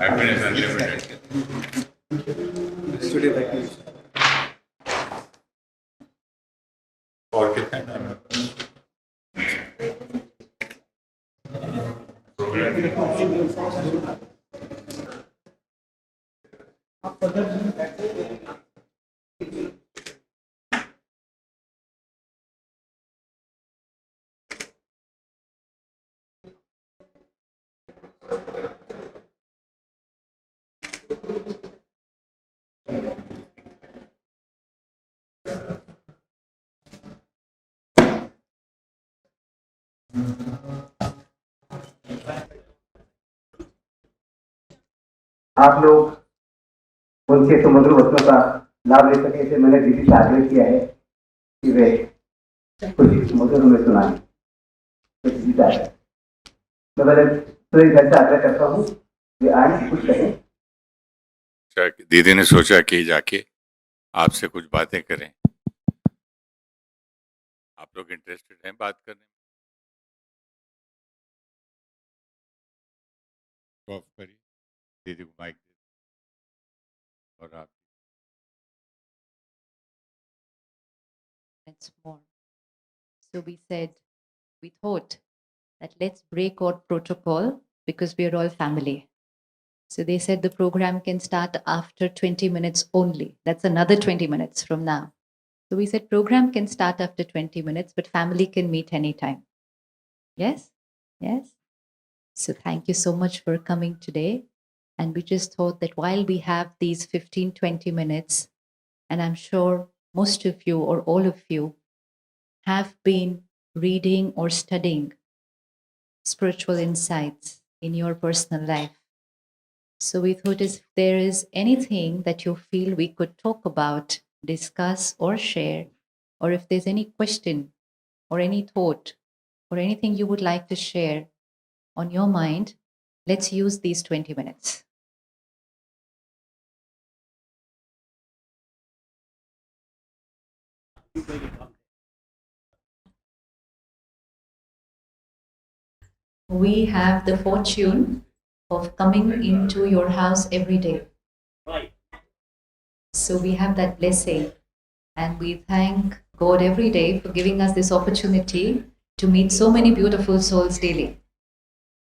Happiness unlimited. Today vacation. और कितना time है? आप लोग उनके सुमधुर वचनों का लाभ ले सके, इसे मैंने दीदी से आग्रह किया है कि वे कुछ मधुर में सुनाएं। तो दीदी से आग्रह, मैं पहले तो घर से आग्रह करता हूँ वे आए कुछ कहें। दीदी ने सोचा कि जाके आपसे कुछ बातें करें। आप लोग इंटरेस्टेड हैं बात करने में? ऑफ करिए, दीदी को माइक दे और आप। It's more. So we thought that let's break our protocol because we are all family. So they said the program can start after 20 minutes only. That's another 20 minutes from now. So we said program can start after 20 minutes, but family can meet anytime. Yes? Yes? So thank you so much for coming today. And we just thought that while we have these 15, 20 minutes, and I'm sure most of you or all of you have been reading or studying spiritual insights in your personal life. So we thought if there is anything that you feel we could talk about, discuss or share, or if there's any question or any thought or anything you would like to share on your mind, let's use these 20 minutes. We have the fortune of coming into your house every day. So we have that blessing, and we thank God every day for giving us this opportunity to meet so many beautiful souls daily.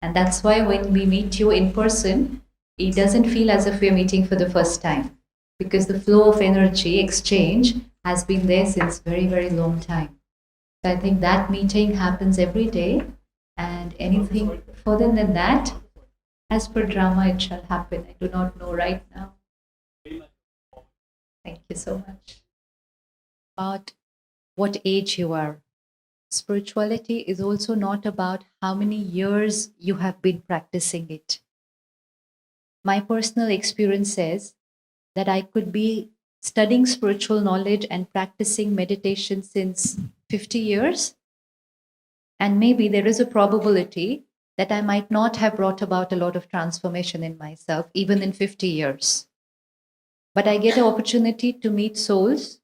And that's why when we meet you in person, it doesn't feel as if we're meeting for the first time, because the flow of energy exchange has been there since very, very long time. So I think that meeting happens every day, and anything further than that, as per drama, it shall happen. I do not know right now. Thank you so much. About what age you are. Spirituality is also not about how many years you have been practicing it. My personal experience says that I could be studying spiritual knowledge and practicing meditation since 50 years. And maybe there is a probability that I might not have brought about a lot of transformation in myself, even in 50 years. But I get an opportunity to meet souls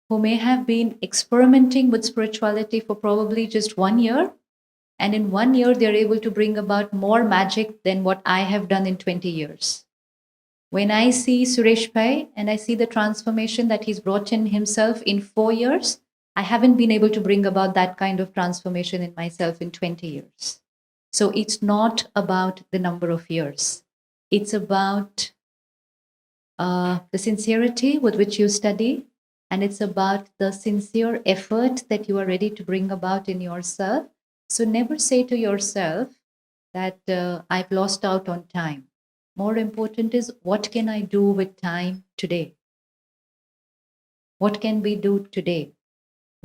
who may have been experimenting with spirituality for probably just 1 year. And in 1 year, they're able to bring about more magic than what I have done in 20 years. When I see Suresh Bhai and I see the transformation that he's brought in himself in 4 years, I haven't been able to bring about that kind of transformation in myself in 20 years. So it's not about the number of years. It's about the sincerity with which you study, and it's about the sincere effort that you are ready to bring about in yourself. So never say to yourself that I've lost out on time. More important is, what can I do with time today? What can we do today?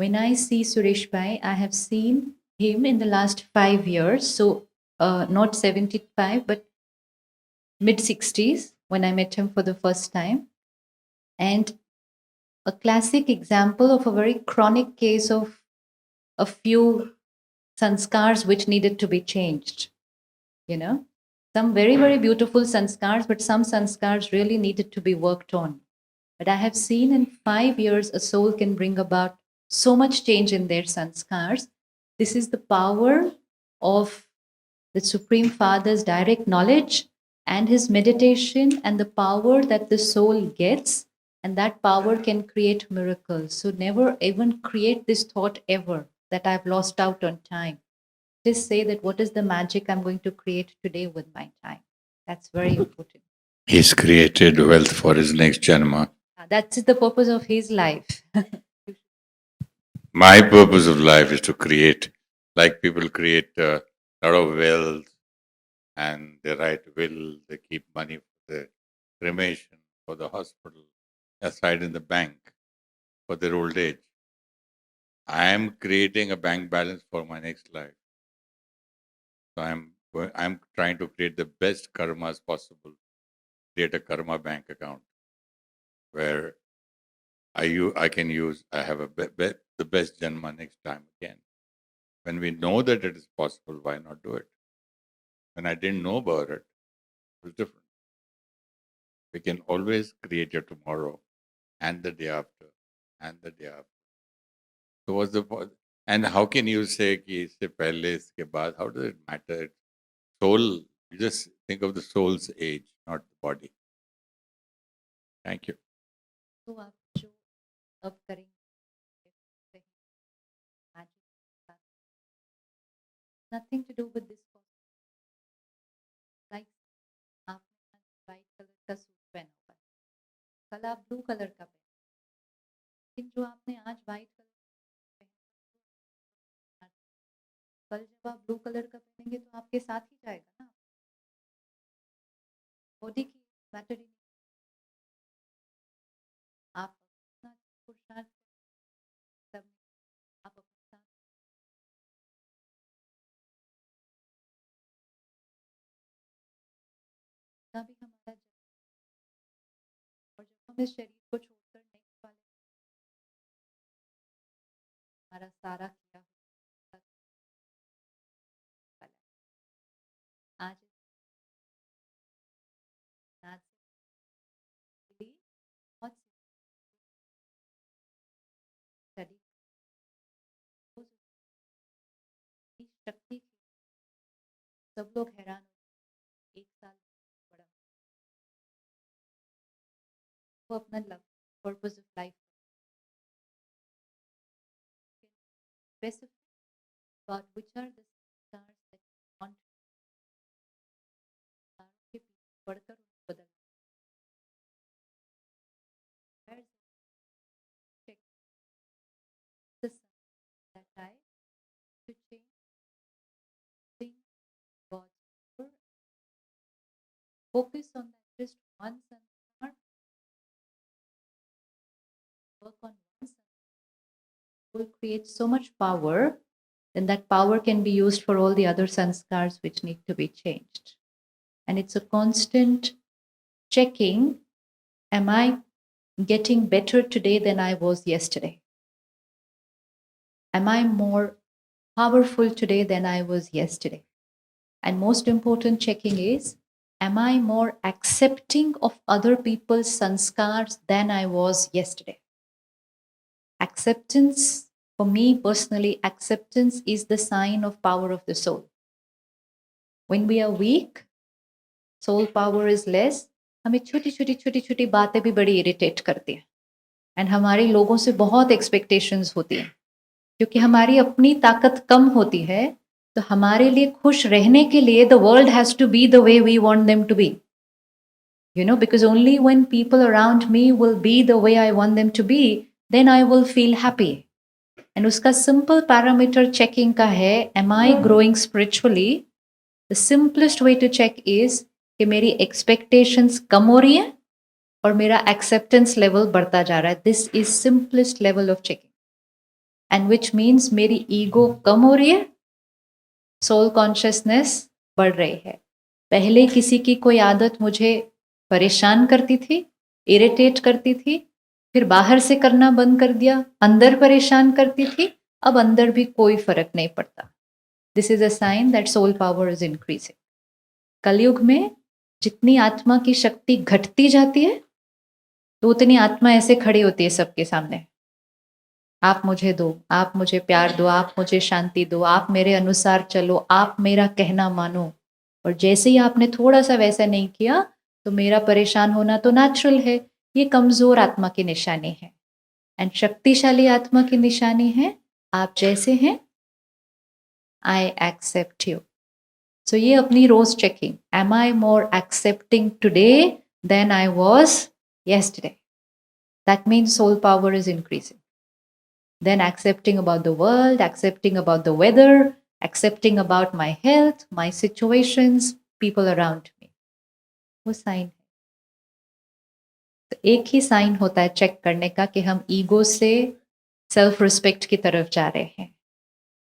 when I see Suresh Bhai, I have seen him in the last 5 years. So not 75, but mid 60s when I met him for the first time. And a classic example of a very chronic case of a few sanskars which needed to be changed. You know, some very, very beautiful sanskars, but some sanskars really needed to be worked on. But I have seen in 5 years a soul can bring about so much change in their sanskars. This is the power of the Supreme Father's direct knowledge and his meditation and the power that the soul gets. And that power can create miracles. So never even create this thought ever that I've lost out on time. Just say that what is the magic I'm going to create today with my time. That's very important. He's created wealth for his next janma. That's the purpose of his life. My purpose of life is to create, like people create a lot of wealth and they write will, they keep money for the cremation, for the hospital, aside in the bank for their old age. I am creating a bank balance for my next life. So I'm trying to create the best karmas possible. Create a karma bank account where I can use. I have the best janma next time again. When we know that it is possible, why not do it? When I didn't know about it, it was different. We can always create your tomorrow and the day after and the day after. So what's the point? And how can you say कि इससे पहले इसके बाद? How does it matter? Soul, you just think of the soul's age, not the body. Thank you. तो आप जो अब करेंगे nothing to do with this like आपने वाइट कलर का सूट पहना हुआ है कल आप ब्लू कलर का पहने लेकिन जो आपने आज वाइट कलर कल जब आप ब्लू कलर का पहनेंगे तो आपके साथ ही जाएगा ना बॉडी की मैटर ही नहीं आप अपना पुरुषार्थ तब आप अपने साथ का भी हमारा और जब हम इस शरीर को छोड़कर नेक्स्ट वाले हमारा सारा किया आज आज से बहुत स्टडी शक्ति सब लोग हैरान एक साल बड़ा वो अपना love purpose of life specific about which are the stars that you want के पीछे पढ़कर बदल where's check the sun that I to change things God's word. Focus on that just one sun work on one sun will create so much power, then that power can be used for all the other sanskars which need to be changed. And it's a constant checking, am I getting better today than I was yesterday? Am I more powerful today than I was yesterday? And most important checking is, am I more accepting of other people's sanskars than I was yesterday? Acceptance, for me personally, acceptance is the sign of power of the soul. When we are weak, soul power is less. हमें छोटी छोटी छोटी छोटी बातें भी बड़ी irritate करती हैं एंड हमारे लोगों से बहुत एक्सपेक्टेशंस होती हैं क्योंकि हमारी अपनी ताकत कम होती है तो हमारे लिए खुश रहने के लिए the world has to be the way we want them to be you know, because only when people around me will be the way I want them to be, then I will feel happy. And uska simple parameter checking ka hai, am I growing spiritually? The simplest way to check is कि मेरी expectations कम हो रही हैं और मेरा acceptance level बढ़ता जा रहा है. This is simplest level of checking. And which means मेरी ईगो कम हो रही है, सोल कॉन्शियसनेस बढ़ रही है. पहले किसी की कोई आदत मुझे परेशान करती थी, इरिटेट करती थी, फिर बाहर से करना बंद कर दिया, अंदर परेशान करती थी, अब अंदर भी कोई फर्क नहीं पड़ता. This is a sign that soul power is increasing. कलयुग में जितनी आत्मा की शक्ति घटती जाती है तो उतनी आत्मा ऐसे खड़ी होती है सबके सामने. आप मुझे दो, आप मुझे प्यार दो, आप मुझे शांति दो, आप मेरे अनुसार चलो, आप मेरा कहना मानो. और जैसे ही आपने थोड़ा सा वैसा नहीं किया तो मेरा परेशान होना तो नेचुरल है. ये कमजोर आत्मा की निशानी है. एंड शक्तिशाली आत्मा की निशानी है आप जैसे हैं, आई एक्सेप्ट यू. सो ये अपनी रोज checking, am I more accepting today than I was yesterday. That means soul power is increasing. Then accepting about the world, accepting about the weather, accepting about my health, my situations, people around me. वो sign है. तो एक ही sign होता है check करने का कि हम ईगो से सेल्फ रिस्पेक्ट की तरफ जा रहे हैं.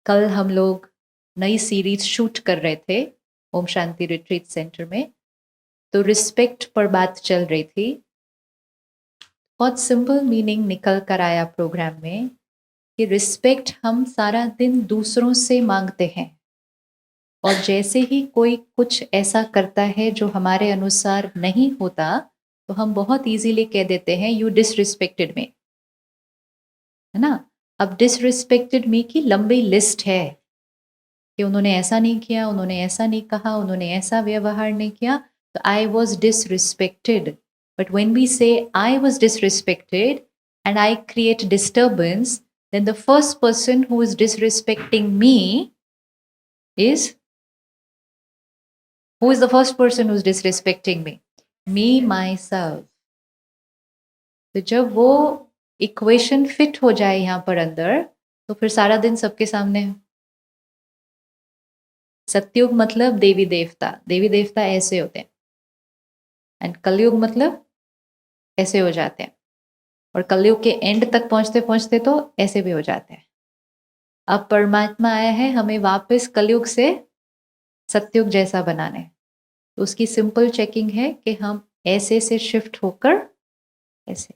कल हम लोग नई सीरीज शूट कर रहे थे ओम शांति रिट्रीट सेंटर में. तो रिस्पेक्ट पर बात चल रही थी. बहुत सिंपल मीनिंग निकल कर आया प्रोग्राम में कि रिस्पेक्ट हम सारा दिन दूसरों से मांगते हैं, और जैसे ही कोई कुछ ऐसा करता है जो हमारे अनुसार नहीं होता तो हम बहुत इजीली कह देते हैं यू डिसरिस्पेक्टेड मी, है ना. अब डिसरिस्पेक्टेड मी की लंबी लिस्ट है कि उन्होंने ऐसा नहीं किया, उन्होंने ऐसा नहीं कहा, उन्होंने ऐसा व्यवहार नहीं किया, तो I was disrespected. But when we say I was disrespected and I create disturbance, then the first person who is disrespecting me is, who is the first person who is disrespecting me? Me, myself. तो जब वो equation fit हो जाए यहाँ पर अंदर तो फिर सारा दिन सबके सामने है. सत्युग मतलब देवी देवता, देवी देवता ऐसे होते हैं. एंड कलयुग मतलब ऐसे हो जाते हैं. और कलयुग के एंड तक पहुंचते पहुंचते तो ऐसे भी हो जाते हैं. अब परमात्मा आया है हमें वापस कलयुग से सत्युग जैसा बनाने. तो उसकी सिंपल चेकिंग है कि हम ऐसे से शिफ्ट होकर ऐसे,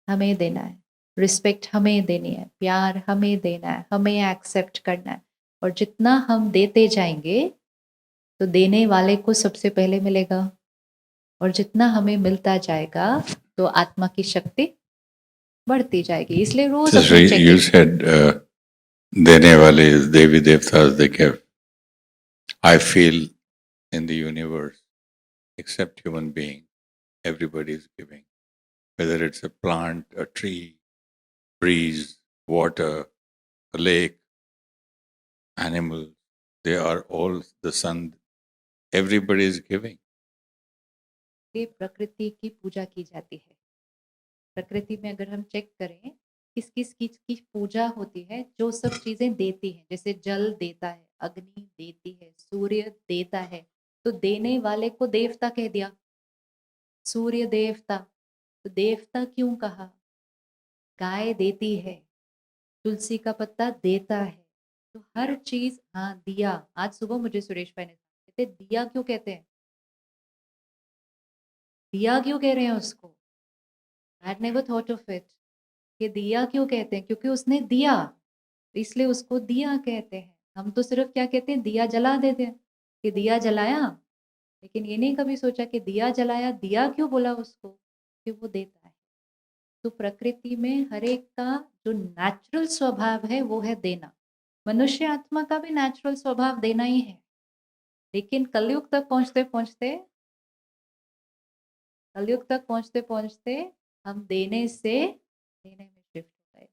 हमें देना है रिस्पेक्ट, हमें देनी है प्यार, हमें देना है, हमें एक्सेप्ट करना है. और जितना हम देते जाएंगे तो देने वाले को सबसे पहले मिलेगा, और जितना हमें मिलता जाएगा तो आत्मा की शक्ति बढ़ती जाएगी. इसलिए रोज Just अपनी you चेकिंग. said देने वाले देवी देवतास they give. I feel in the universe, except human being, everybody is giving. Whether it's a plant, a tree, breeze, water, a lake, animal, they are all the sun. Everybody is giving. प्रकृति की पूजा की जाती है. प्रकृति में अगर हम check करें किस किस चीज की पूजा होती है, जो सब चीजें देती है, जैसे जल देता है, अग्नि देती है, सूर्य देता है, तो देने वाले को देवता कह दिया, सूर्य देवता. तो देवता क्यों कहा? गाय देती है, तुलसी का पत्ता देता है, तो हर चीज. हाँ दिया, आज सुबह मुझे सुरेश भाई ने कहते दिया क्यों कहते हैं, दिया क्यों कह रहे हैं उसको. I had never thought of it कि दिया क्यों कहते हैं, क्योंकि उसने दिया तो इसलिए उसको दिया कहते हैं. हम तो सिर्फ क्या कहते हैं, दिया जला देते हैं कि दिया जलाया, लेकिन ये नहीं कभी सोचा कि दिया जलाया, दिया क्यों बोला उसको, कि वो देता है. तो प्रकृति में हर एक का जो नेचुरल स्वभाव है वो है देना. मनुष्य आत्मा का भी नेचुरल स्वभाव देना ही है, लेकिन कलयुग तक पहुंचते पहुंचते, कलयुग तक पहुंचते पहुंचते हम देने से देने में शिफ्ट हो गए.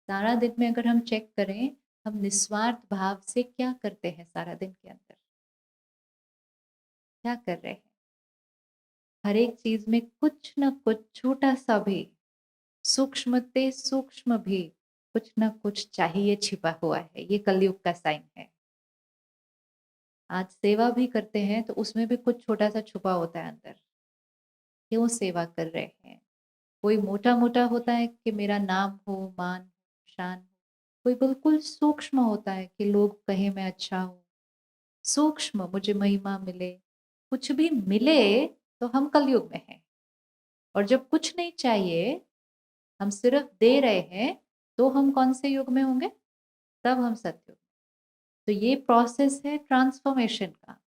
सारा दिन में अगर हम चेक करें हम निस्वार्थ भाव से क्या करते हैं, सारा दिन के अंदर क्या कर रहे हैं. हर एक चीज में कुछ ना कुछ छोटा सा भी, सूक्ष्मते सूक्ष्म भी कुछ ना कुछ चाहिए छिपा हुआ है. ये कलयुग का साइन है. आज सेवा भी करते हैं तो उसमें भी कुछ छोटा सा छुपा होता है अंदर. क्यों सेवा कर रहे हैं? कोई मोटा मोटा होता है कि मेरा नाम हो, मान हो, शान हो, कोई बिल्कुल सूक्ष्म होता है कि लोग कहे मैं अच्छा हूँ, सूक्ष्म मुझे महिमा मिले, कुछ भी मिले तो हम कलयुग में हैं। और जब कुछ नहीं चाहिए, हम सिर्फ दे रहे हैं, तो हम कौन से युग में होंगे? तब हम सतयुग। तो ये प्रोसेस है ट्रांसफॉर्मेशन का,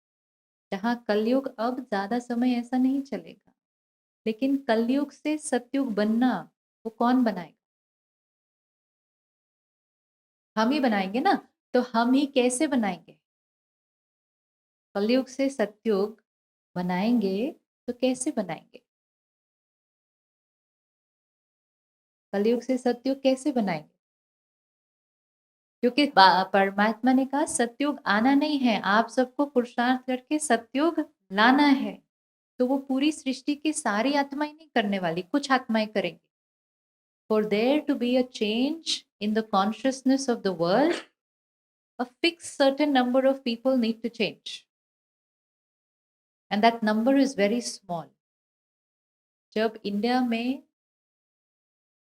जहाँ कलयुग अब ज्यादा समय ऐसा नहीं चलेगा। लेकिन कलयुग से सतयुग बनना वो कौन बनाएगा? हम ही बनाएंगे ना। तो हम ही कैसे बनाएंगे? कलयुग से सतयुग बनाएंगे तो कैसे बनाएंगे? कलयुग से सतयुग कैसे बनाएंगे? क्योंकि परमात्मा ने कहा सतयुग आना नहीं है, आप सबको पुरुषार्थ करके सतयुग लाना है। तो वो पूरी सृष्टि की सारी आत्माएं नहीं करने वाली, कुछ आत्माएं करेंगी। For there to be a change in the consciousness of the world, a fixed certain number of people need to change. And that number is very small. जब इंडिया में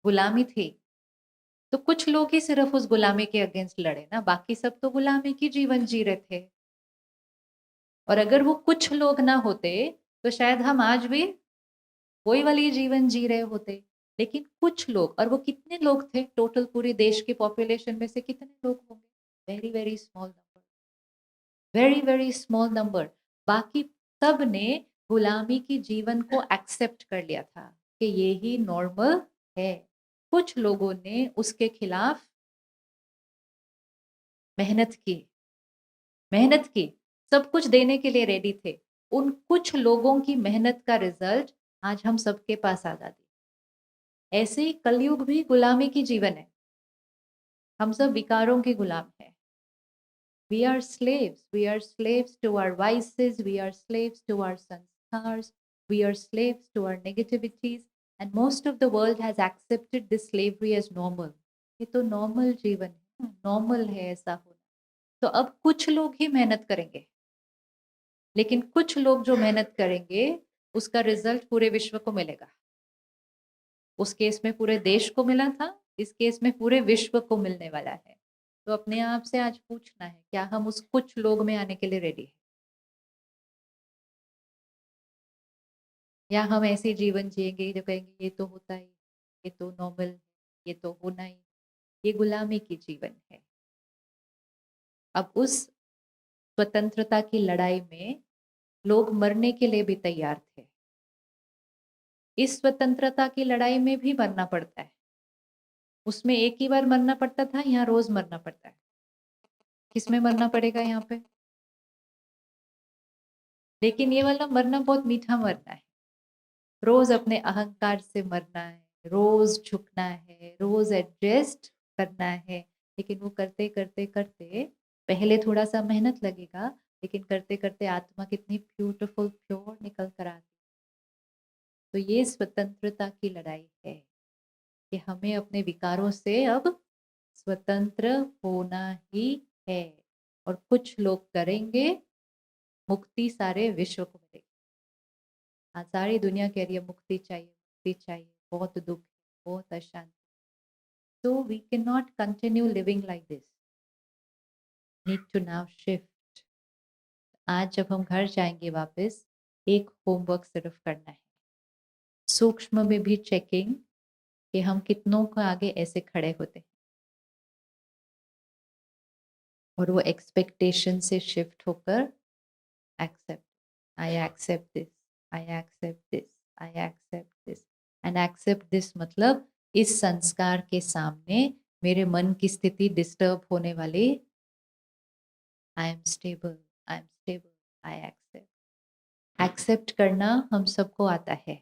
गुलामी थी, तो कुछ लोग ही सिर्फ उस गुलामी के अगेंस्ट लड़े ना, बाकी सब तो गुलामी की जीवन जी रहे थे। और अगर वो कुछ लोग ना होते, तो शायद हम आज भी वही वाली जीवन जी रहे होते। लेकिन कुछ लोग, और वो कितने लोग थे? टोटल पूरे देश की पॉपुलेशन में से कितने लोग होंगे? Very very small number, very very small number. बाकी सब ने गुलामी की जीवन को एक्सेप्ट कर लिया था कि ये ही नॉर्मल है। कुछ लोगों ने उसके खिलाफ मेहनत की, मेहनत की, सब कुछ देने के लिए रेडी थे। उन कुछ लोगों की मेहनत का रिजल्ट आज हम सबके पास आजादी। ऐसे ही कलयुग भी गुलामी की जीवन है। हम सब विकारों के गुलाम हैं। We are slaves. We are slaves to our vices. We are slaves to our sanskars. We are slaves to our negativities. And most of the world has accepted this slavery as normal. ये तो normal जीवन है, normal है ऐसा होना। तो अब कुछ लोग ही मेहनत करेंगे, लेकिन कुछ लोग जो मेहनत करेंगे उसका रिजल्ट पूरे विश्व को मिलेगा। उस केस में पूरे देश को मिला था, इस केस में पूरे विश्व को मिलने वाला है। तो अपने आप से आज पूछना है, क्या हम उस कुछ लोग में आने के लिए रेडी हैं? या हम ऐसे जीवन जिएंगे जो कहेंगे ये तो होता ही, ये तो नॉर्मल, ये तो होना ही। ये गुलामी की जीवन है। अब उस स्वतंत्रता की लड़ाई में लोग मरने के लिए भी तैयार थे। इस स्वतंत्रता की लड़ाई में भी मरना पड़ता है। उसमें एक ही बार मरना पड़ता था, यहाँ रोज मरना पड़ता है। किसमें मरना पड़ेगा यहाँ पे? लेकिन ये वाला मरना बहुत मीठा मरना है। रोज अपने अहंकार से मरना है, रोज झुकना है, रोज एडजस्ट करना है। लेकिन वो करते करते करते पहले थोड़ा सा मेहनत लगेगा, लेकिन करते करते आत्मा कितनी ब्यूटीफुल प्योर निकल कर आती। तो ये स्वतंत्रता की लड़ाई है कि हमें अपने विकारों से अब स्वतंत्र होना ही है। और कुछ लोग करेंगे, मुक्ति सारे विश्व को मिलेगी। आज सारी दुनिया कह रही है मुक्ति चाहिए, मुक्ति चाहिए, बहुत दुख, बहुत अशांति। So we cannot continue living like this. Need to now shift. आज जब हम घर जाएंगे वापस, एक होमवर्क सिर्फ करना है। सूक्ष्म में भी चेकिंग कि हम कितनों को आगे ऐसे खड़े होते हैं, और वो एक्सपेक्टेशन से शिफ्ट होकर accept, I accept this, I accept this, I accept this. And accept this मतलब इस संस्कार के सामने मेरे मन की स्थिति डिस्टर्ब होने वाली। I am stable, I am stable, I accept. Accept करना हम सबको आता है।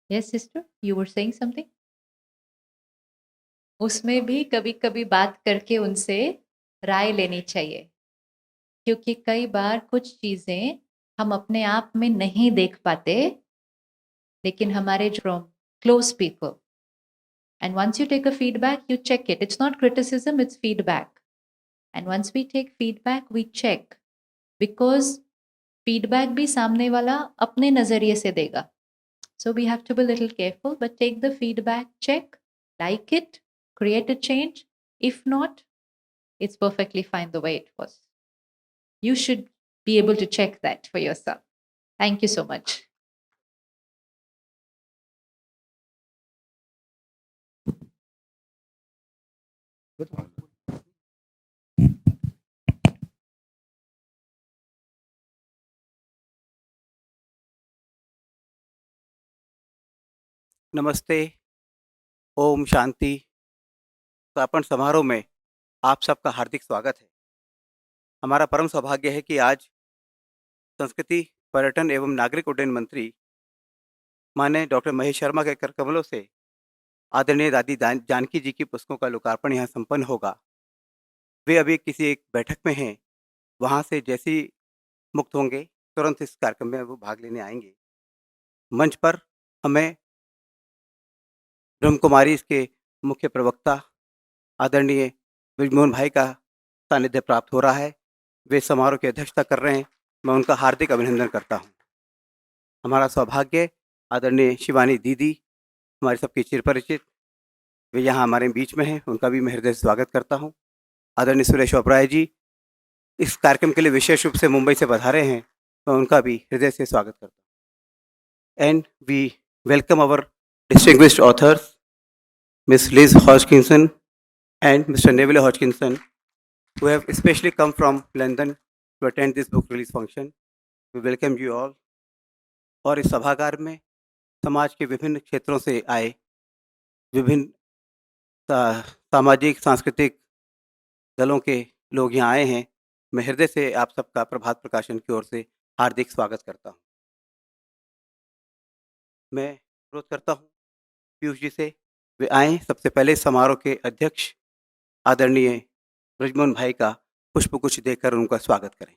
Yes sister, you were saying something. उसमें भी कभी कभी बात करके उनसे राय लेनी चाहिए, क्योंकि कई बार कुछ चीजें हम अपने आप में नहीं देख पाते, लेकिन हमारे जो close people, and once you take a feedback you check it, it's not criticism, it's feedback. And once we take feedback we check, because feedback भी सामने वाला अपने नजरिए से देगा। So we have to be a little careful, but take the feedback, check, like it, create a change, If not, it's perfectly fine the way it was. You should be able to check that for yourself. Thank you so much. नमस्ते, ओम शांति। स्थापन समारोह में आप सबका हार्दिक स्वागत है। हमारा परम सौभाग्य है कि आज संस्कृति, पर्यटन एवं नागरिक उड्डयन मंत्री माननीय डॉक्टर महेश शर्मा के कर कमलों से आदरणीय दादी जानकी जी की पुस्तकों का लोकार्पण यहाँ संपन्न होगा। वे अभी किसी एक बैठक में हैं, वहाँ से जैसे ही मुक्त होंगे तुरंत इस कार्यक्रम में वो भाग लेने आएंगे। मंच पर हमें ब्रह्म कुमारी इसके मुख्य प्रवक्ता आदरणीय ब्रिजमोहन भाई का सानिध्य प्राप्त हो रहा है। वे समारोह की अध्यक्षता कर रहे हैं। मैं उनका हार्दिक अभिनंदन करता हूँ। हमारा सौभाग्य आदरणीय शिवानी दीदी हमारे सबके चिरपरिचित, वे यहाँ हमारे बीच में हैं, उनका भी मैं हृदय से स्वागत करता हूँ। आदरणीय सुरेश ओबराय जी इस कार्यक्रम के लिए विशेष रूप से मुंबई से पधारे हैं, मैं उनका भी हृदय से स्वागत करता हूँ। And we welcome our distinguished authors miss Liz Hodgkinson and Mr. Neville Hodgkinson, who have especially come from London to attend this book release function. We welcome you all. और इस सभागार में समाज के विभिन्न क्षेत्रों से आए विभिन्न सामाजिक सांस्कृतिक दलों के लोग यहाँ आए हैं। मैं हृदय से आप सबका प्रभात प्रकाशन की ओर से हार्दिक स्वागत करता हूँ। मैं अनुरोध करता हूँ पीयूष जी से वे आए। सबसे पहले समारोह के अध्यक्ष आदरणीय ब्रजमोहन भाई का पुष्पगुच्छ देकर उनका स्वागत करें।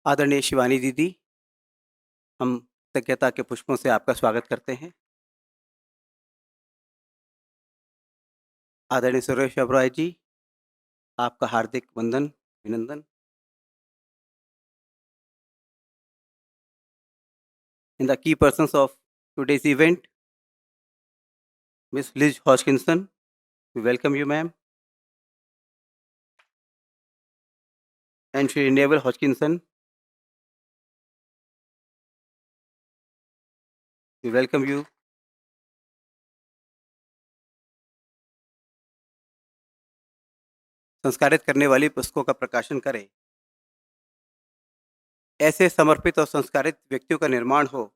आदरणीय शिवानी दीदी, हम कृतज्ञता के पुष्पों से आपका स्वागत करते हैं। आदरणीय सुरेश ओबराय जी, आपका हार्दिक वंदन अभिनंदन। In the key persons of today's event, Miss Liz Hodgkinson, we welcome you, ma'am. And Shri Neville Hodgkinson, we welcome you. संस्कारित करने वाली पुस्तकों का प्रकाशन करें, ऐसे समर्पित और संस्कारित व्यक्तियों का निर्माण हो,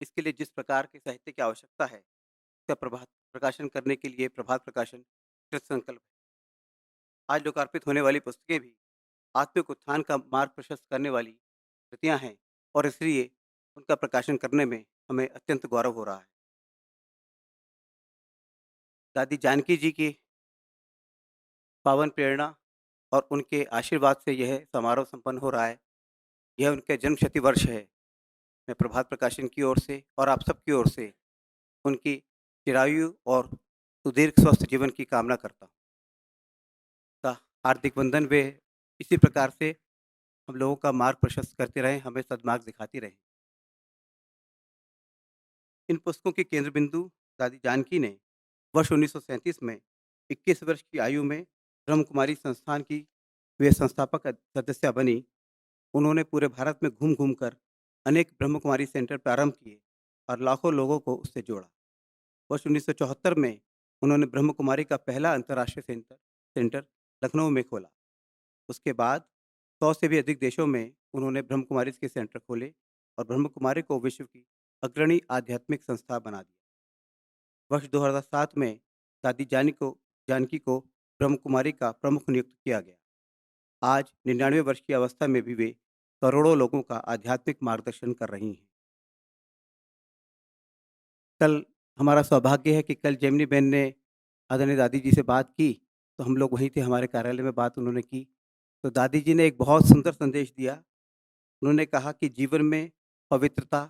इसके लिए जिस प्रकार के साहित्य की आवश्यकता है, उसका प्रकाशन करने के लिए प्रभात प्रकाशन कृत संकल्प है। आज लोकार्पित होने वाली पुस्तकें भी आत्मिक उत्थान का मार्ग प्रशस्त करने वाली कृतियाँ हैं और इसलिए उनका प्रकाशन करने में हमें अत्यंत गौरव हो रहा है। दादी जानकी जी की पावन प्रेरणा और उनके आशीर्वाद से यह समारोह संपन्न हो रहा है। यह उनके जन्म शती वर्ष है। मैं प्रभात प्रकाशन की ओर से और आप सब की ओर से उनकी चिरायु और सुदीर्घ स्वस्थ जीवन की कामना करता हूँ। का हार्दिक वंदन। वे इसी प्रकार से हम लोगों का मार्ग प्रशस्त करते रहें, हमें सद्मार्ग दिखाती रहें। इन पुस्तकों के केंद्र बिंदु दादी जानकी ने वर्ष 1937 में 21 वर्ष की आयु में ब्रह्म कुमारी संस्थान की वे संस्थापक सदस्य बनी। उन्होंने पूरे भारत में घूम घूम कर अनेक ब्रह्म कुमारी सेंटर प्रारंभ किए और लाखों लोगों को उससे जोड़ा। वर्ष 1974 में उन्होंने ब्रह्म कुमारी का पहला अंतर्राष्ट्रीय सेंटर लखनऊ में खोला। उसके बाद 100 से भी अधिक देशों में उन्होंने ब्रह्म कुमारी के सेंटर खोले और ब्रह्म कुमारी को विश्व की अग्रणी आध्यात्मिक संस्था बना दिया। वर्ष 2007 में दादी जानकी को ब्रह्म कुमारी का प्रमुख नियुक्त किया गया। आज 99 वर्ष की अवस्था में भी वे करोड़ों लोगों का आध्यात्मिक मार्गदर्शन कर रही हैं। कल हमारा सौभाग्य है कि कल जेमिनी बहन ने आदरणीय दादी जी से बात की, तो हम लोग वहीं थे, हमारे कार्यालय में बात उन्होंने की। तो दादी जी ने एक बहुत सुंदर संदेश दिया। उन्होंने कहा कि जीवन में पवित्रता,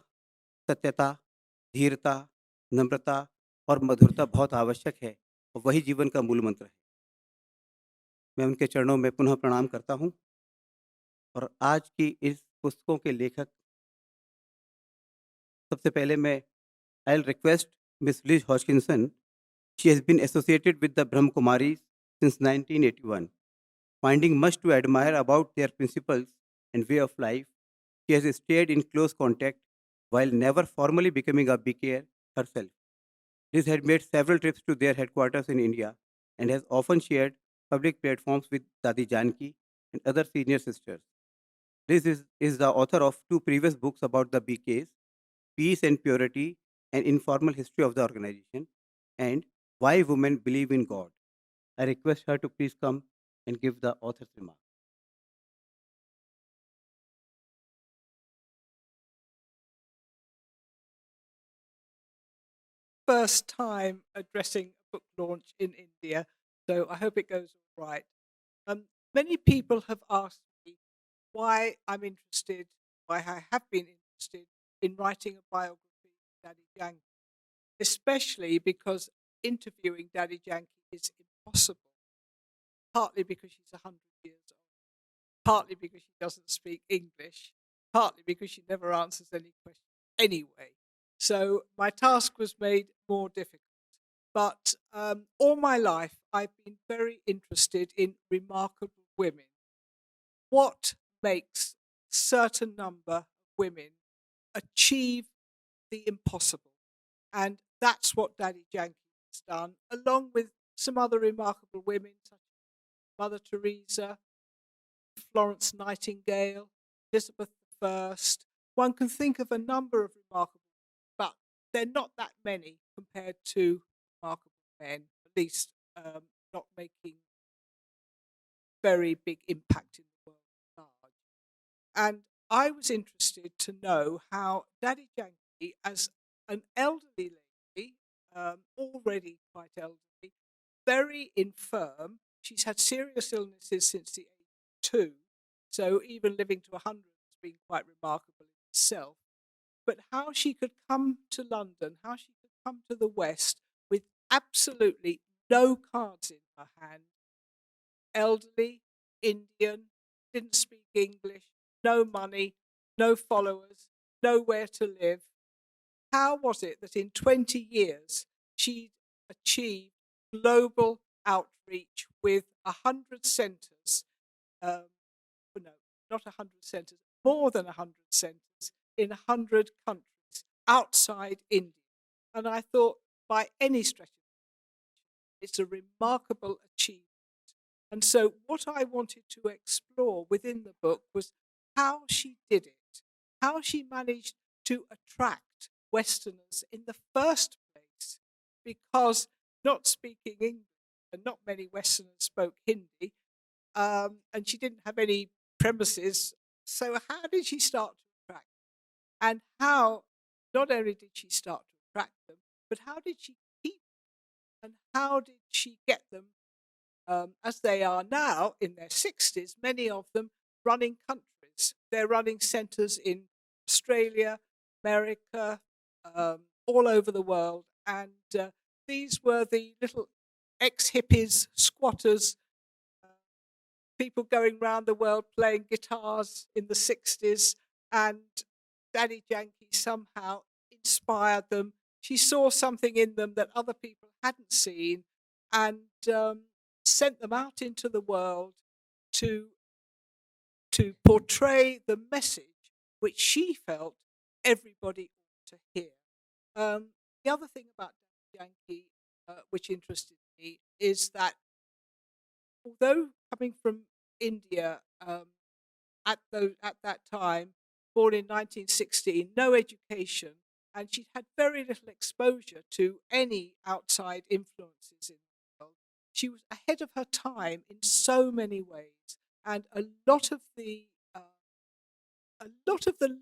सत्यता, धीरता, नम्रता और मधुरता बहुत आवश्यक है और वही जीवन का मूल मंत्र है। मैं उनके चरणों में पुनः प्रणाम करता हूँ। और आज की इस पुस्तकों के लेखक, सबसे पहले मैं I'll request Miss Liz Hodgkinson. She has been associated with the Brahma Kumaris since 1981. Finding much to admire about their principles and way of life, she has stayed in close contact while never formally becoming a BKR herself. Liz had made several trips to their headquarters in India and has often shared public platforms with Dadi Janki and other senior sisters. Liz is the author of two previous books about the BKs, Peace and Purity, An Informal History of the Organization, and Why Women Believe in God. I request her to please come and give the author's remark. First time addressing a book launch in India, so I hope it goes all right. Um, Many people have asked me why I'm interested, why I have been interested in writing a biography of Daddy Yankee, especially because interviewing Daddy Yankee is impossible, partly because she's 100 years old, partly because she doesn't speak English, partly because she never answers any questions anyway. So my task was made more difficult. But all my life, I've been very interested in remarkable women. What makes a certain number of women achieve the impossible? And that's what Daddy Yankee has done, along with some other remarkable women, such as Mother Teresa, Florence Nightingale, Elizabeth I. One can think of a number of remarkable, but they're not that many compared to remarkable men, at least not making very big impact in the world at large. And I was interested to know how Daddy Yankee, as an elderly lady, already quite elderly, very infirm, she's had serious illnesses since the age of 2, so even living to 100 has been quite remarkable in itself. But how she could come to London, how she could come to the West with absolutely no cards in her hand, elderly, Indian, didn't speak English, no money, no followers, nowhere to live. How was it that in 20 years she achieved global outreach with 100 centres? No, not 100 centres, more than 100 centres in 100 countries outside India. And I thought, by any stretch of it, it's a remarkable achievement. And so, what I wanted to explore within the book was how she did it, how she managed to attract Westerners in the first place, because not speaking English, and not many Westerners spoke Hindi, and she didn't have any premises. So, how did she start to attract? And how, not only did she start to attract them, but how did she keep them? And how did she get them, as they are now in their 60s, many of them running countries? They're running centres in Australia, America, all over the world. And these were the little ex hippies, squatters, uh, people going around the world playing guitars in the 60s, and Daddy Yankee somehow inspired them. She saw something in them that other people hadn't seen, and sent them out into the world to portray the message which she felt everybody ought to hear. The other thing about Daddy Yankee, which interested me, is that although coming from India, at that time, born in 1916, no education, and she'd had very little exposure to any outside influences in the world. She was ahead of her time in so many ways, and a lot of the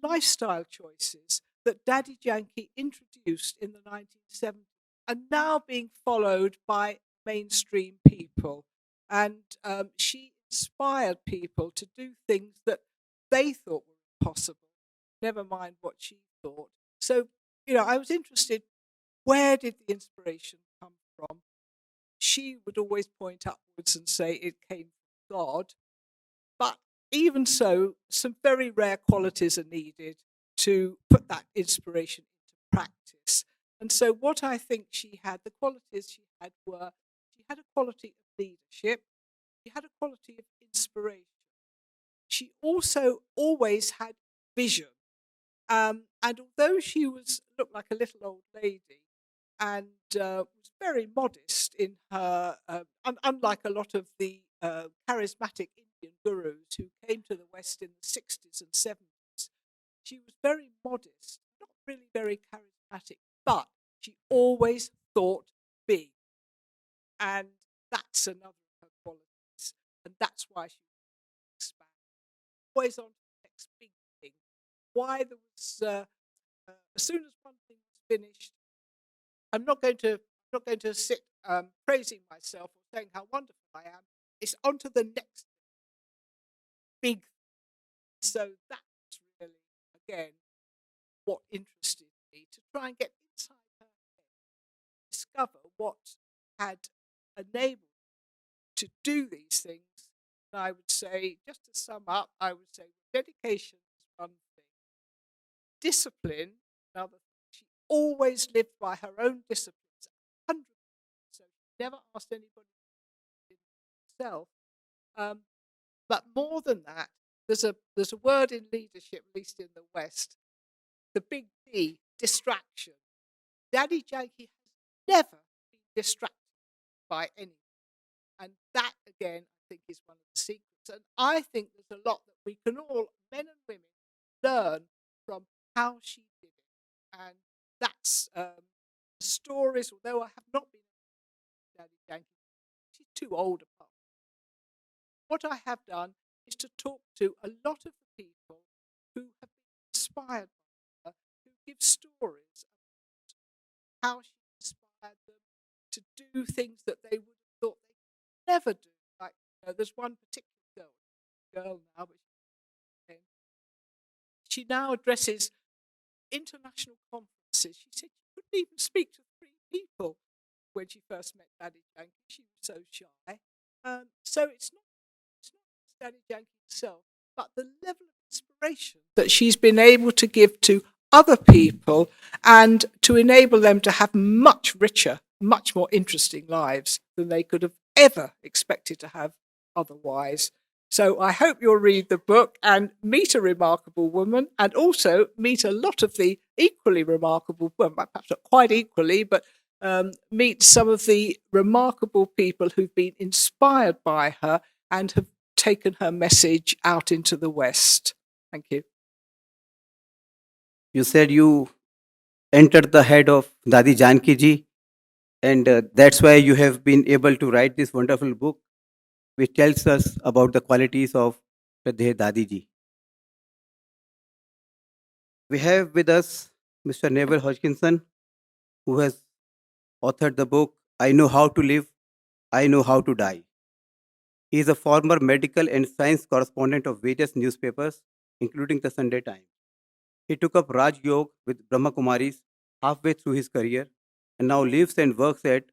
lifestyle choices that Daddy Yankee introduced in the 1970s are now being followed by mainstream people. And she inspired people to do things that they thought were impossible, never mind what she thought. So, I was interested, where did the inspiration come from? She would always point upwards and say it came from God. But even so, some very rare qualities are needed to put that inspiration into practice. And so, what I think she had, the qualities she had were she had a quality of leadership, she had a quality of inspiration. She also always had vision. And although she looked like a little old lady and was very modest in her, unlike a lot of the charismatic Indian gurus who came to the West in the 60s and 70s, she was very modest, not really very charismatic, but she always thought big. And that's another of her qualities. And that's why she expanded, always on to the next big thing. Why there was, as soon as one thing was finished, I'm not going to sit praising myself or saying how wonderful I am. It's on to the next big. So that's really, again, what interested me, to try and get inside her head, discover what had enabled her to do these things. And I would say, just to sum up, I would say dedication is one thing, discipline another thing. She always lived by her own disciplines, 100%. So she never asked anybody to do it herself. But more than that, there's a word in leadership, at least in the West, the big D, distraction. Daddy Yankee has never been distracted by anything. And that, again, I think is one of the secrets. And I think there's a lot that we can all, men and women, learn from how she did it. And that's stories, although I have not been Daddy Yankee, she's too old apart. What I have done is to talk to a lot of the people who have been inspired by her, who give stories about how she inspired them to do things that they would have thought they could never do. Like, there's one particular girl now, but she now addresses international conferences. She said she couldn't even speak to 3 people when she first met Daddy Yankee. She was so shy. So it's not just Daddy Yankee himself, but the level of inspiration that she's been able to give to other people and to enable them to have much richer, much more interesting lives than they could have ever expected to have otherwise. So I hope you'll read the book and meet a remarkable woman, and also meet a lot of the equally remarkable, well, perhaps not quite equally, but meet some of the remarkable people who've been inspired by her and have taken her message out into the West. Thank you. You said you entered the head of Dadi Janki ji, and that's why you have been able to write this wonderful book, which tells us about the qualities of Shraddhe Dadi ji. We have with us Mr. Neville Hodgkinson, who has authored the book I Know How to Live, I Know How to Die. He is a former medical and science correspondent of various newspapers, including the Sunday Times. He took up Raj Yoga with Brahma Kumaris halfway through his career and now lives and works at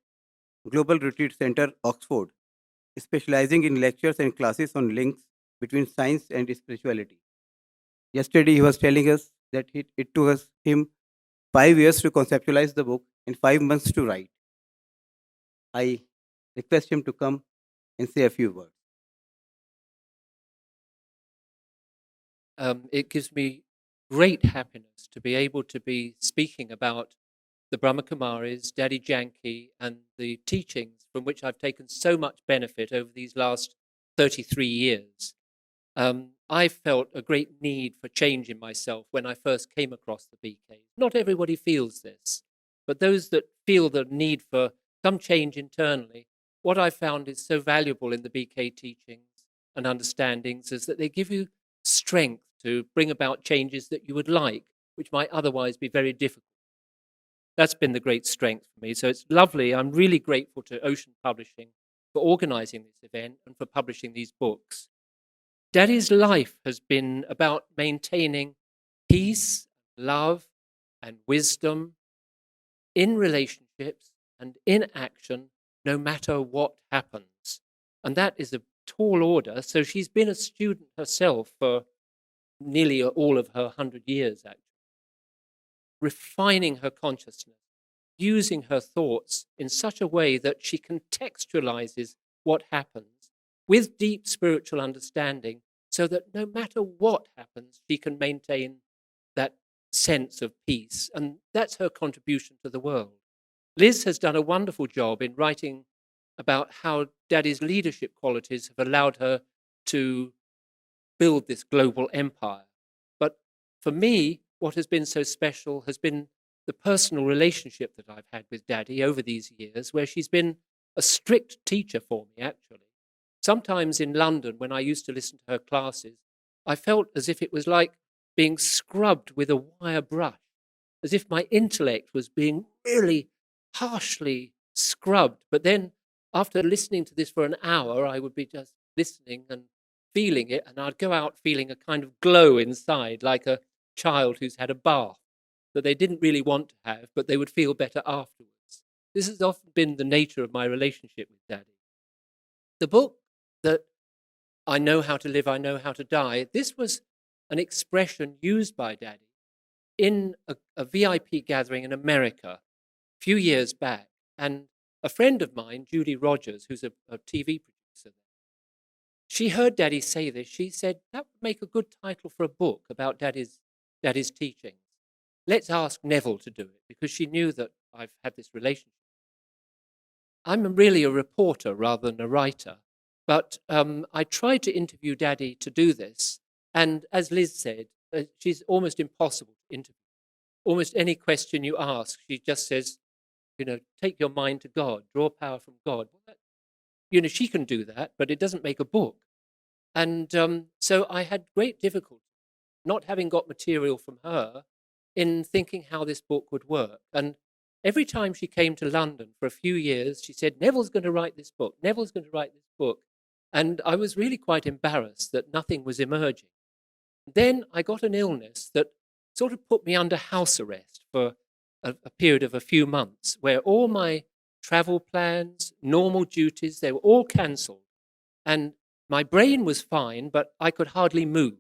Global Retreat Center, Oxford, specializing in lectures and classes on links between science and spirituality. Yesterday, he was telling us that it took him 5 years to conceptualize the book and 5 months to write. I request him to come and say a few words. It gives me great happiness to be able to be speaking about the Brahma Kumaris, Daddy Janki, and the teachings from which I've taken so much benefit over these last 33 years. I felt a great need for change in myself when I first came across the BK. Not everybody feels this, but those that feel the need for some change internally, what I found is so valuable in the BK teachings and understandings is that they give you strength to bring about changes that you would like, which might otherwise be very difficult. That's been the great strength for me. So it's lovely. I'm really grateful to Ocean Publishing for organizing this event and for publishing these books. Daddy's life has been about maintaining peace, love, and wisdom in relationships and in action, no matter what happens. And that is a tall order. So she's been a student herself for nearly all of her 100 years, actually, refining her consciousness using her thoughts in such a way that she contextualizes what happens with deep spiritual understanding, so that no matter what happens, she can maintain that sense of peace. And that's her contribution to the world. Liz has done a wonderful job in writing about how Daddy's leadership qualities have allowed her to build this global empire. But for me, what has been so special has been the personal relationship that I've had with Daddy over these years, where she's been a strict teacher for me, actually. Sometimes in London, when I used to listen to her classes, I felt as if it was like being scrubbed with a wire brush, as if my intellect was being really harshly scrubbed. But then after listening to this for an hour, I would be just listening and feeling it, and I'd go out feeling a kind of glow inside, like a child who's had a bath that they didn't really want to have, but they would feel better afterwards. This has often been the nature of my relationship with Daddy. The book that I Know How to Live, I Know How to Die, this was an expression used by Daddy in a VIP gathering in America a few years back. And a friend of mine, Judy Rogers, who's a TV producer, she heard Daddy say this. She said, that would make a good title for a book about Daddy's teachings. Let's ask Neville to do it, because she knew that I've had this relationship. I'm really a reporter rather than a writer, but I tried to interview Daddy to do this. And as Liz said, she's almost impossible to interview. Almost any question you ask, she just says, take your mind to God, draw power from God. She can do that, but it doesn't make a book. And so I had great difficulty, not having got material from her, in thinking how this book would work. And every time she came to London for a few years, she said, Neville's going to write this book. Neville's going to write this book. And I was really quite embarrassed that nothing was emerging. Then I got an illness that sort of put me under house arrest for a period of a few months, where all my travel plans, normal duties, they were all cancelled. And my brain was fine, but I could hardly move.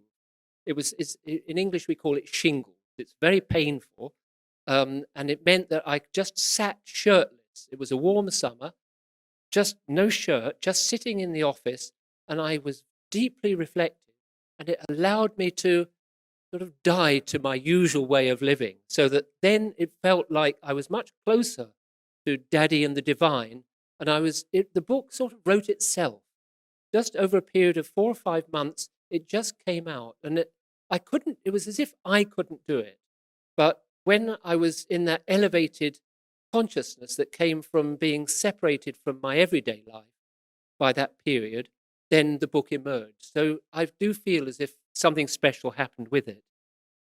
In English, we call it shingles. It's very painful. And it meant that I just sat shirtless. It was a warm summer, just no shirt, just sitting in the office. And I was deeply reflective. And it allowed me to sort of die to my usual way of living, so that then it felt like I was much closer to Daddy and the divine. And the book sort of wrote itself. Just over a period of 4 or 5 months, it just came out. And it was as if I couldn't do it. But when I was in that elevated consciousness that came from being separated from my everyday life by that period, then the book emerged. So I do feel as if something special happened with it.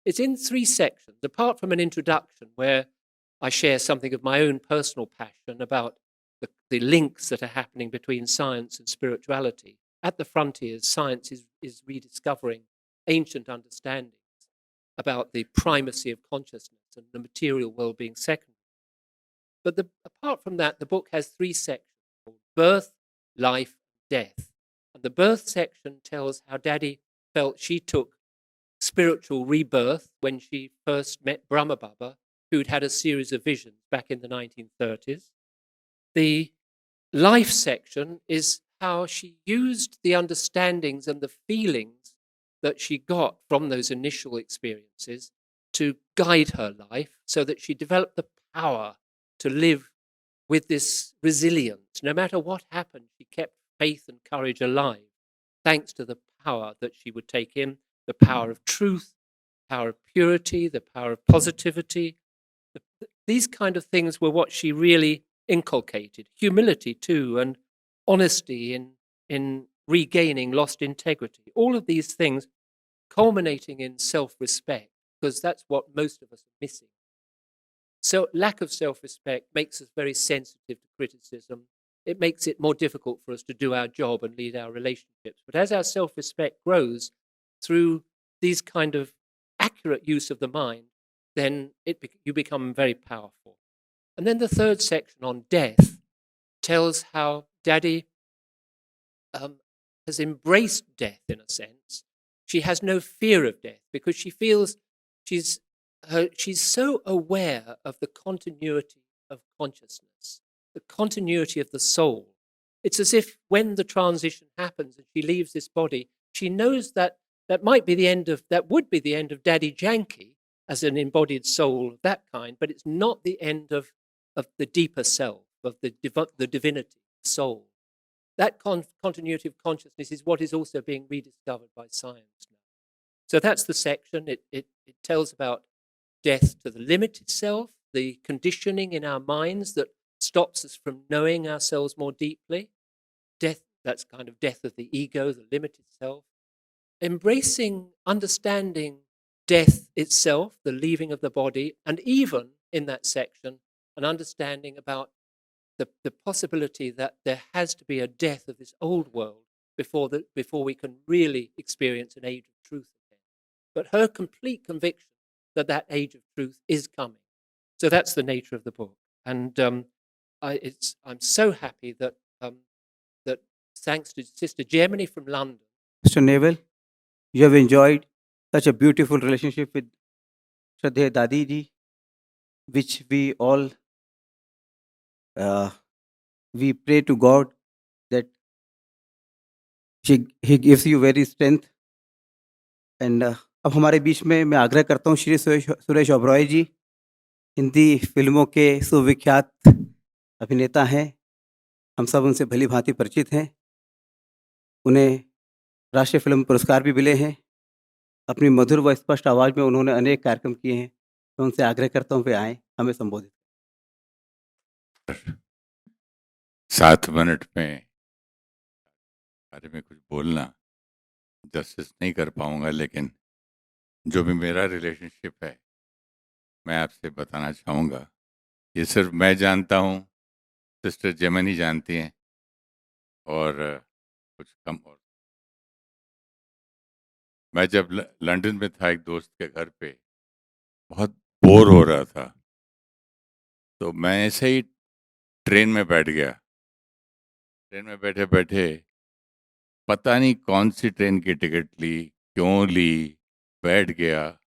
It's in 3 sections, apart from an introduction where I share something of my own personal passion about the links that are happening between science and spirituality. At the frontiers, science is rediscovering ancient understandings about the primacy of consciousness and the material world being secondary. But apart from that, the book has 3 sections called Birth, Life, Death. And the birth section tells how Daddy felt she took spiritual rebirth when she first met Brahma Baba, who'd had a series of visions back in the 1930s. The life section is how she used the understandings and the feelings that she got from those initial experiences to guide her life, so that she developed the power to live with this resilience. No matter what happened, she kept faith and courage alive, thanks to the power that she would take in, the power of truth, the power of purity, the power of positivity. These kind of things were what she really inculcated. Humility too, and honesty in regaining lost integrity. All of these things culminating in self-respect, because that's what most of us are missing. So lack of self-respect makes us very sensitive to criticism. It makes it more difficult for us to do our job and lead our relationships. But as our self-respect grows through these kind of accurate use of the mind, then you become very powerful. And then the 3rd section on death tells how Daddy has embraced death in a sense. She has no fear of death because she feels she's so aware of the continuity of consciousness, the continuity of the soul. It's as if when the transition happens and she leaves this body, she knows that that might be the end of, that would be the end of Daddy Janki as an embodied soul of that kind, but it's not the end of the deeper self, of the divinity, the soul. That continuity of consciousness is what is also being rediscovered by science now. So that's the section. It tells about death to the limited self, the conditioning in our minds that stops us from knowing ourselves more deeply. Death, that's kind of death of the ego, the limited self. Embracing, understanding death itself, the leaving of the body, and even in that section, an understanding about the possibility that there has to be a death of this old world before we can really experience an age of truth again. But her complete conviction that that age of truth is coming. So that's the nature of the book. And I'm so happy that that thanks to Sister Germany from London. Mr. Neville, you have enjoyed such a beautiful relationship with Shraddha Dadi ji, which we all we pray to God that He gives you very strength. And अब हमारे बीच में मैं आग्रह करता हूँ श्री सुरेश ओबरॉय जी, हिंदी फिल्मों के सुविख्यात अभिनेता हैं, हम सब उनसे भली भांति परिचित हैं। उन्हें राष्ट्रीय फिल्म पुरस्कार भी मिले हैं। अपनी मधुर व स्पष्ट आवाज़ में उन्होंने अनेक कार्यक्रम किए हैं। मैं उनसे आग्रह करता हूँ वे आएँ, हमें संबोधित। 7 मिनट में बारे में कुछ बोलना जस्टिस नहीं कर पाऊंगा, लेकिन जो भी मेरा रिलेशनशिप है मैं आपसे बताना चाहूँगा। ये सिर्फ मैं जानता हूँ, सिस्टर जेमनी जानती हैं और कुछ कम। और मैं जब लंदन में था एक दोस्त के घर पे, बहुत बोर हो रहा था, तो मैं ऐसे ही ट्रेन में बैठ गया। ट्रेन में बैठे बैठे पता नहीं कौन सी ट्रेन की टिकट ली, क्यों ली, बैठ गया।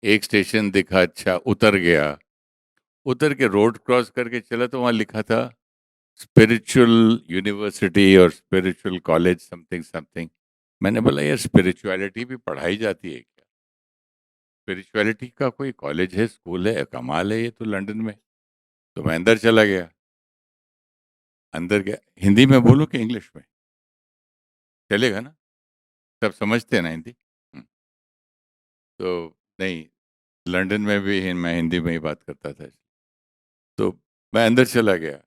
एक स्टेशन दिखा, अच्छा उतर गया। उतर के रोड क्रॉस करके चला तो वहाँ लिखा था स्पिरिचुअल यूनिवर्सिटी और स्पिरिचुअल कॉलेज समथिंग समथिंग। मैंने बोला यार स्पिरिचुअलिटी भी पढ़ाई जाती है क्या? स्पिरिचुअलिटी का कोई कॉलेज है, स्कूल है? कमाल है ये तो लंदन में। तो मैं अंदर चला गया। अंदर गया, हिंदी में बोलूं कि इंग्लिश में? चलेगा ना? सब समझते हैं ना हिंदी? तो नहीं, लंदन में भी मैं हिंदी में ही बात करता था। तो मैं अंदर चला गया।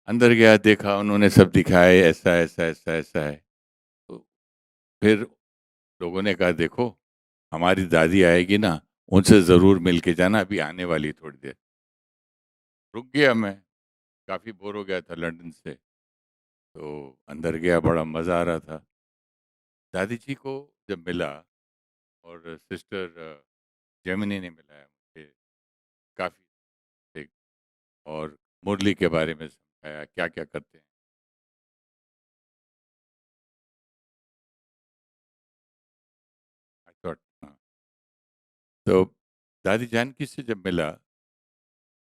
अंदर गया, देखा, उन्होंने सब दिखाए, ऐसा ऐसा ऐसा ऐसा है। तो फिर लोगों ने कहा देखो हमारी दादी आएगी ना, उनसे ज़रूर मिल के जाना, अभी आने वाली थोड़ी देर। रुक गया मैं, काफ़ी बोर हो गया था लंदन से। तो अंदर गया, बड़ा मज़ा आ रहा था। दादी जी को जब मिला और सिस्टर जेमिनी ने मिलाया मुझे, काफ़ी, और मुरली के बारे में समझाया क्या क्या करते हैं। हाँ, तो दादी जानकी से जब मिला,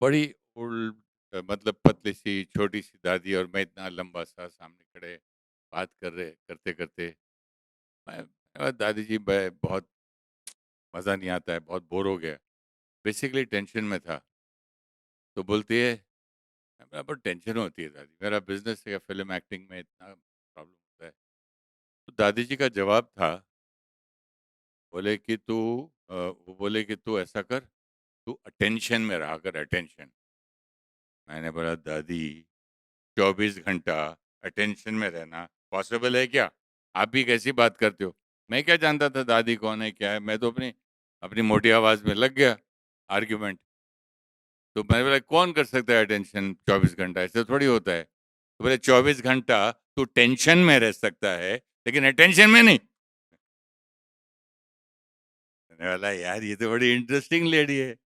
बड़ी ओल्ड, मतलब पतली सी छोटी सी दादी और मैं इतना लंबा सा सामने खड़े बात करते करते मैं दादी जी बहुत मज़ा नहीं आता है, बहुत बोर हो गया, बेसिकली टेंशन में था। तो बोलती है, मेरा बहुत टेंशन होती है दादी, मेरा बिजनेस या फिल्म एक्टिंग में इतना प्रॉब्लम होता है। तो दादी जी का जवाब था, बोले कि वो बोले कि तू ऐसा कर, तू अटेंशन में रहा कर, अटेंशन। मैंने बोला दादी 24 घंटा अटेंशन में रहना पॉसिबल है क्या? आप भी कैसी बात करते हो? मैं क्या जानता था दादी कौन है क्या है, मैं तो अपनी अपनी मोटी आवाज़ में लग गया आर्ग्यूमेंट। तो मैंने बोला कौन कर सकता है अटेंशन 24 घंटा, ऐसे थोड़ी होता है। तो बोले 24 घंटा तू टेंशन में रह सकता है लेकिन अटेंशन में नहीं। मैंने बोला यार ये तो बड़ी इंटरेस्टिंग लेडी है,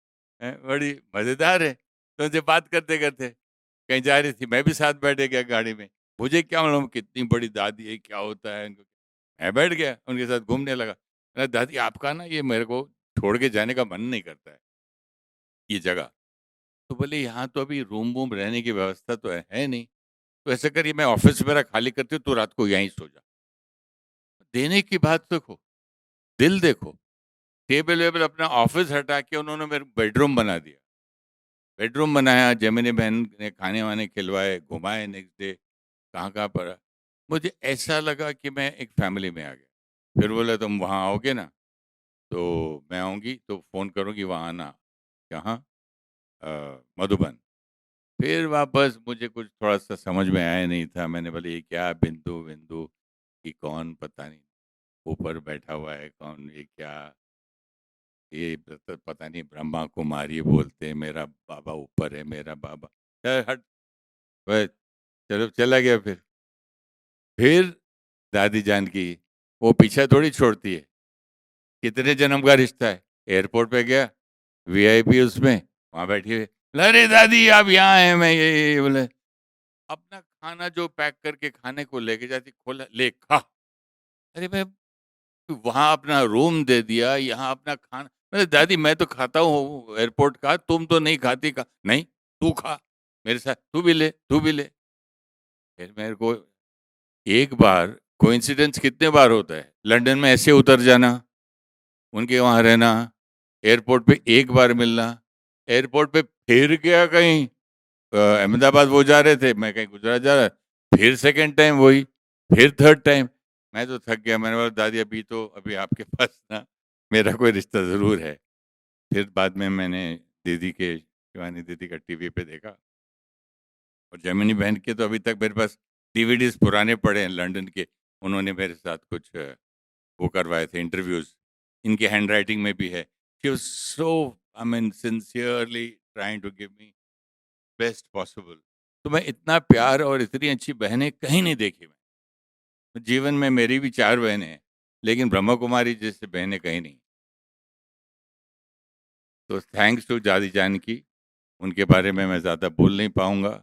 बड़ी मज़ेदार है। तो उनसे बात करते करते कहीं जा रही थी, मैं भी साथ बैठे गया गाड़ी में। मुझे क्या मालूम कितनी बड़ी दादी है, क्या होता है इनको। मैं बैठ गया उनके साथ घूमने लगा। मैंने दादी आपका ना ये मेरे को छोड़ के जाने का मन नहीं करता है ये जगह। तो बोले यहाँ तो अभी रूम वूम रहने की व्यवस्था तो है नहीं, तो ऐसा करिए मैं ऑफिस मेरा खाली करती हूँ, तो रात को यहीं सो जा। देने की बात देखो, दिल देखो। टेबल वेबल अपना ऑफिस हटा के उन्होंने मेरे बेडरूम बना दिया। बेडरूम बनाया, जेमिनी बहन ने खाने वाने खिलवाए, घुमाए नेक्स्ट डे, कहाँ कहाँ पर। मुझे ऐसा लगा कि मैं एक फैमिली में आ गया। फिर बोला तुम वहाँ आओगे ना, तो मैं आऊँगी तो फ़ोन करूँगी वहाँ आना। कहाँ? मधुबन। फिर वापस मुझे कुछ थोड़ा-सा समझ में आया नहीं था। मैंने बोला ये क्या बिंदु विंदु कि कौन पता नहीं ऊपर बैठा हुआ है, कौन ये क्या, ये पता नहीं ब्रह्मा कुमारी बोलते हैं, मेरा बाबा ऊपर है, मेरा बाबा। चल हट। बस चलो चला गया फिर। फिर दादी जान की वो पीछा थोड़ी छोड़ती है। कितने जन्म का रिश्ता है। एयरपोर्ट पे गया, वीआईपी उसमें, वहाँ बैठी हुई, अरे दादी आप यहाँ हैं, मैं ये बोले अपना खाना जो पैक करके खाने को लेके जाती, खोला ले खा। अरे मैं वहाँ अपना रूम दे दिया, यहाँ अपना खाना। अरे दादी मैं तो खाता हूँ एयरपोर्ट का, तुम तो नहीं खाती का। नहीं तू खा मेरे साथ, तू भी ले तू भी ले। फिर मेरे को एक बार कोइंसिडेंस कितने बार होता है, लंदन में ऐसे उतर जाना, उनके वहाँ रहना, एयरपोर्ट पे एक बार मिलना, एयरपोर्ट पे फिर गया कहीं, अहमदाबाद वो जा रहे थे, मैं कहीं गुजरात जा रहा, फिर सेकंड टाइम वही, फिर थर्ड टाइम। मैं तो थक गया, मैंने बोला दादी अभी आपके पास ना मेरा कोई रिश्ता ज़रूर है। फिर बाद में मैंने दीदी के, शिवानी दीदी का टीवी पे देखा, और जैमिनी बहन के तो अभी तक मेरे पास डीवीडीज पुराने पड़े हैं लंदन के। उन्होंने मेरे साथ कुछ वो करवाए थे इंटरव्यूज, इनके हैंड राइटिंग में भी है। She was so, I mean sincerely trying to give me best possible. तो मैं इतना प्यार और इतनी अच्छी बहनें कहीं नहीं देखी मैं जीवन में। मेरी भी 4 बहनें हैं, लेकिन ब्रह्मा कुमारी जैसे बहनें कहीं नहीं। तो थैंक्स टू दादी जान की। उनके बारे में मैं ज़्यादा बोल नहीं पाऊँगा।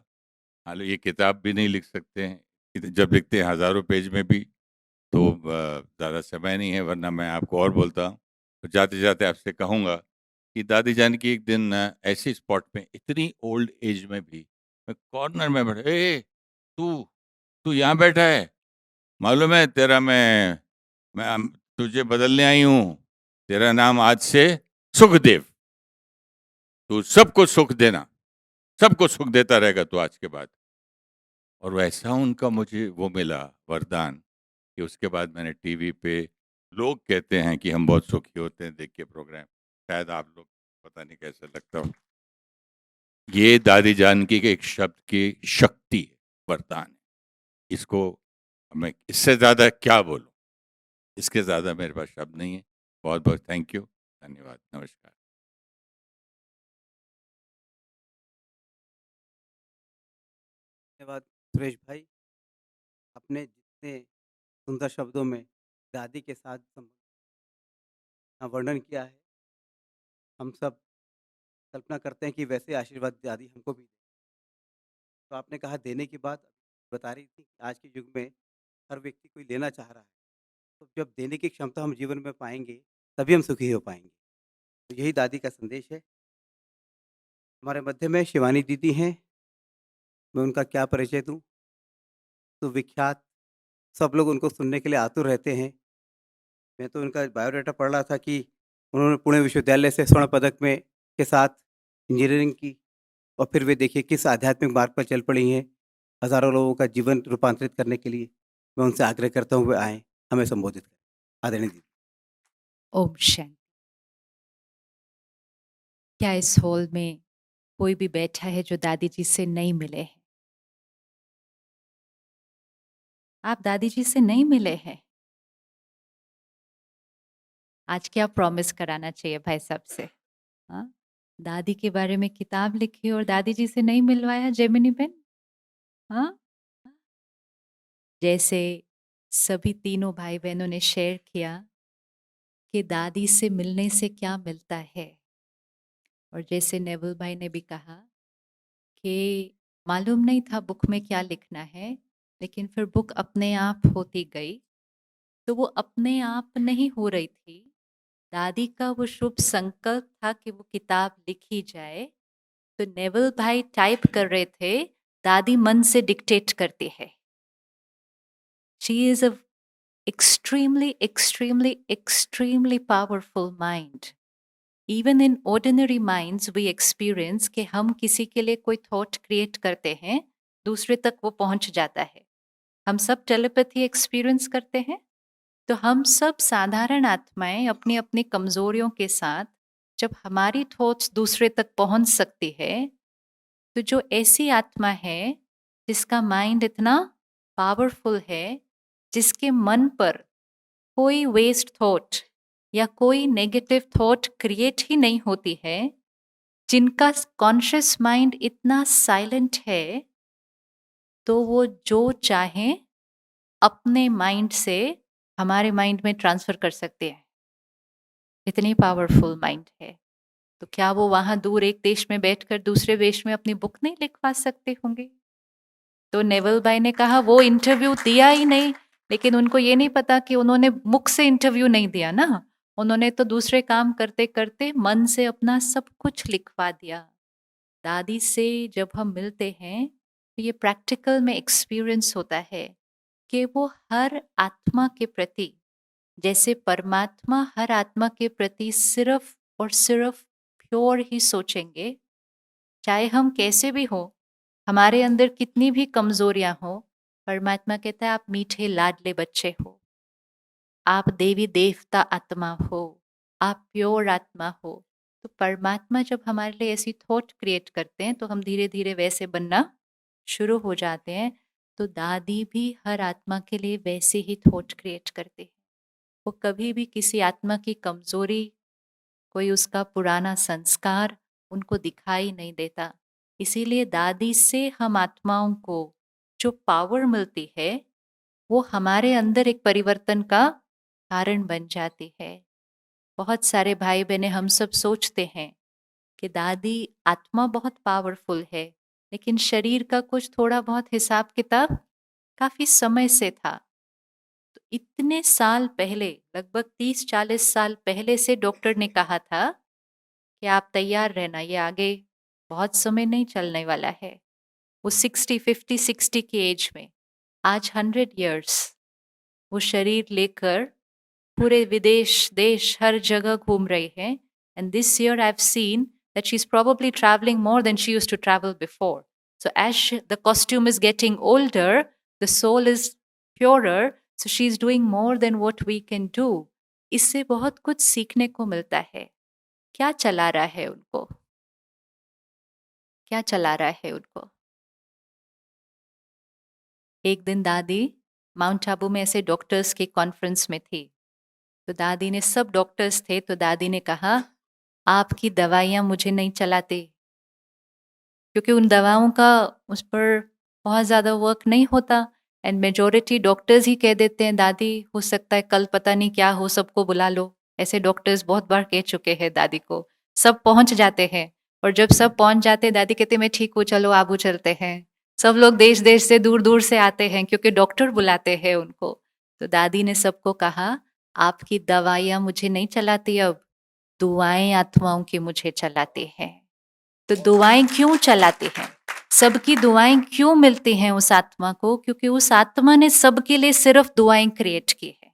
हालाँ ये किताब भी नहीं लिख सकते हैं, जब लिखते हैं हज़ारों पेज में भी, तो ज़्यादा समय नहीं है, वरना मैं आपको और बोलता हूँ। तो जाते-जाते आपसे कहूँगा कि दादी जान की एक दिन ऐसी स्पॉट पे, इतनी ओल्ड एज में भी, मैं कॉर्नर में बैठा, "ए, तू तू यहाँ बैठा है? मालूम है तेरा तुझे बदलने आई हूँ। तेरा नाम आज से सुखदेव। तू सबको सुख देना, सबको सुख देता रहेगा तू आज के बाद।" और वैसा उनका मुझे वो मिला वरदान कि उसके बाद मैंने टीवी पे, लोग कहते हैं कि हम बहुत सुखी होते हैं देख के प्रोग्राम, शायद आप लोग पता नहीं कैसे लगता हो। ये दादी जानकी के एक शब्द की शक्ति है, वरदान है। इसको मैं इससे ज़्यादा क्या बोलूँ? इसके ज़्यादा मेरे पास शब्द नहीं है। बहुत-बहुत थैंक यू। धन्यवाद। नमस्कार। धन्यवाद सुरेश भाई। आपने जितने सुंदर शब्दों में दादी के साथ का वर्णन किया है, हम सब कल्पना करते हैं कि वैसे आशीर्वाद दादी हमको भी दें। तो आपने कहा देने की बात, बता रही थी कि आज के युग में हर व्यक्ति कोई लेना चाह रहा है। तो जब देने की क्षमता हम जीवन में पाएँगे, तभी हम सुखी हो पाएँगे। तो यही दादी का संदेश है। हमारे मध्य में शिवानी दीदी हैं, मैं उनका क्या परिचय दूँ? तो विख्यात, सब लोग उनको सुनने के लिए आतुर रहते हैं। मैं तो उनका बायोडाटा पढ़ रहा था कि उन्होंने पुणे विश्वविद्यालय से स्वर्ण पदक में के साथ इंजीनियरिंग की, और फिर वे देखिए किस आध्यात्मिक मार्ग पर चल पड़ी हैं, हज़ारों लोगों का जीवन रूपांतरित करने के लिए। मैं उनसे आग्रह करता हूँ वे आएँ, हमें संबोधित करें। आदरणीय दीदी। ओम शांति। क्या इस हॉल में कोई भी बैठा है जो दादी जी से नहीं मिले हैं? आप दादी जी से नहीं मिले हैं? आज क्या प्रॉमिस कराना चाहिए भाई साहब से? हाँ? दादी के बारे में किताब लिखी और दादी जी से नहीं मिलवाया जेमिनी बेन? हाँ? जैसे सभी तीनों भाई बहनों ने शेयर किया कि दादी से मिलने से क्या मिलता है, और जैसे नेवल भाई ने भी कहा कि मालूम नहीं था बुक में क्या लिखना है, लेकिन फिर बुक अपने आप होती गई। तो वो अपने आप नहीं हो रही थी, दादी का वो शुभ संकल्प था कि वो किताब लिखी जाए, तो नेवल भाई टाइप कर रहे थे, दादी मन से डिक्टेट करती है. She is a extremely powerful mind. Even in ordinary minds we experience कि हम किसी के लिए कोई थॉट क्रिएट करते हैं, दूसरे तक वो पहुंच जाता है. हम सब टेलीपैथी एक्सपीरियंस करते हैं. तो हम सब साधारण आत्माएं अपनी अपनी कमजोरियों के साथ जब हमारी थॉट्स दूसरे तक पहुंच सकती है, तो जो ऐसी आत्मा है जिसका माइंड इतना पावरफुल है, जिसके मन पर कोई वेस्ट थॉट या कोई नेगेटिव थॉट क्रिएट ही नहीं होती है, जिनका कॉन्शियस माइंड इतना साइलेंट है, तो वो जो चाहे अपने माइंड से हमारे माइंड में ट्रांसफर कर सकते हैं. इतनी पावरफुल माइंड है. तो क्या वो वहां दूर एक देश में बैठकर दूसरे देश में अपनी बुक नहीं लिखवा सकते होंगे? तो नेवल भाई ने कहा वो इंटरव्यू दिया ही नहीं, लेकिन उनको ये नहीं पता कि उन्होंने मुख से इंटरव्यू नहीं दिया ना, उन्होंने तो दूसरे काम करते करते मन से अपना सब कुछ लिखवा दिया. दादी से जब हम मिलते हैं तो ये प्रैक्टिकल में एक्सपीरियंस होता है कि वो हर आत्मा के प्रति, जैसे परमात्मा हर आत्मा के प्रति सिर्फ और सिर्फ प्योर ही सोचेंगे, चाहे हम कैसे भी हो, हमारे अंदर कितनी भी कमजोरियां हो. परमात्मा कहता है आप मीठे लाडले बच्चे हो, आप देवी देवता आत्मा हो, आप प्योर आत्मा हो. तो परमात्मा जब हमारे लिए ऐसी थॉट क्रिएट करते हैं तो हम धीरे धीरे वैसे बनना शुरू हो जाते हैं. तो दादी भी हर आत्मा के लिए वैसे ही थॉट क्रिएट करती है. वो कभी भी किसी आत्मा की कमजोरी, कोई उसका पुराना संस्कार उनको दिखाई नहीं देता. इसीलिए दादी से हम आत्माओं को जो पावर मिलती है, वो हमारे अंदर एक परिवर्तन का कारण बन जाती है. बहुत सारे भाई बहनें हम सब सोचते हैं कि दादी आत्मा बहुत पावरफुल है, लेकिन शरीर का कुछ थोड़ा बहुत हिसाब किताब काफी समय से था. तो इतने साल पहले, लगभग 30-40 साल पहले से डॉक्टर ने कहा था कि आप तैयार रहना, ये आगे बहुत समय नहीं चलने वाला है. वो 50 60 की एज में, आज 100 इयर्स वो शरीर लेकर पूरे विदेश देश हर जगह घूम रही है. And this year I have seen that she's probably traveling more than she used to travel before. So as the costume is getting older, the soul is purer, so she's doing more than what we can do. इससे बहुत कुछ सीखने को मिलता है. क्या चला रहा है उनको? क्या चला रहा है उनको? एक दिन दादी माउंट आबू में ऐसे डॉक्टर्स के कॉन्फ्रेंस में थी. तो दादी ने, सब डॉक्टर्स थे, तो दादी ने कहा आपकी दवाइयाँ मुझे नहीं चलाते, क्योंकि उन दवाओं का उस पर बहुत ज़्यादा वर्क नहीं होता. एंड मेजॉरिटी डॉक्टर्स ही कह देते हैं दादी हो सकता है कल पता नहीं क्या हो, सबको बुला लो. ऐसे डॉक्टर्स बहुत बार कह चुके हैं दादी को. सब पहुंच जाते हैं, और जब सब पहुंच जाते हैं दादी कहते मैं ठीक हूँ, चलो आबू चलते हैं. सब लोग देश देश से दूर दूर से आते हैं क्योंकि डॉक्टर बुलाते हैं उनको. तो दादी ने सबको कहा आपकी दवाइयाँ मुझे नहीं चलाती, अब दुआएं आत्माओं की मुझे चलाती हैं. तो दुआएं क्यों चलाती हैं? सबकी दुआएं क्यों मिलती हैं उस आत्मा को? क्योंकि उस आत्मा ने सबके लिए सिर्फ दुआएं क्रिएट की है.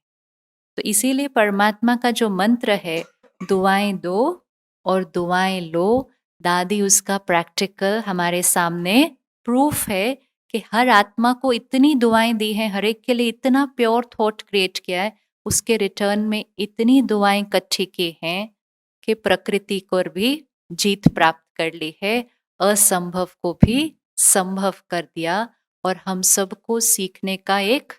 तो इसीलिए परमात्मा का जो मंत्र है, दुआएं दो और दुआएं लो, दादी उसका प्रैक्टिकल हमारे सामने प्रूफ है कि हर आत्मा को इतनी दुआएं दी हैं, हर एक के लिए इतना प्योर थॉट क्रिएट किया है, उसके रिटर्न में इतनी दुआएं इकट्ठी की हैं कि प्रकृति को भी जीत प्राप्त कर ली है, असंभव को भी संभव कर दिया. और हम सबको सीखने का एक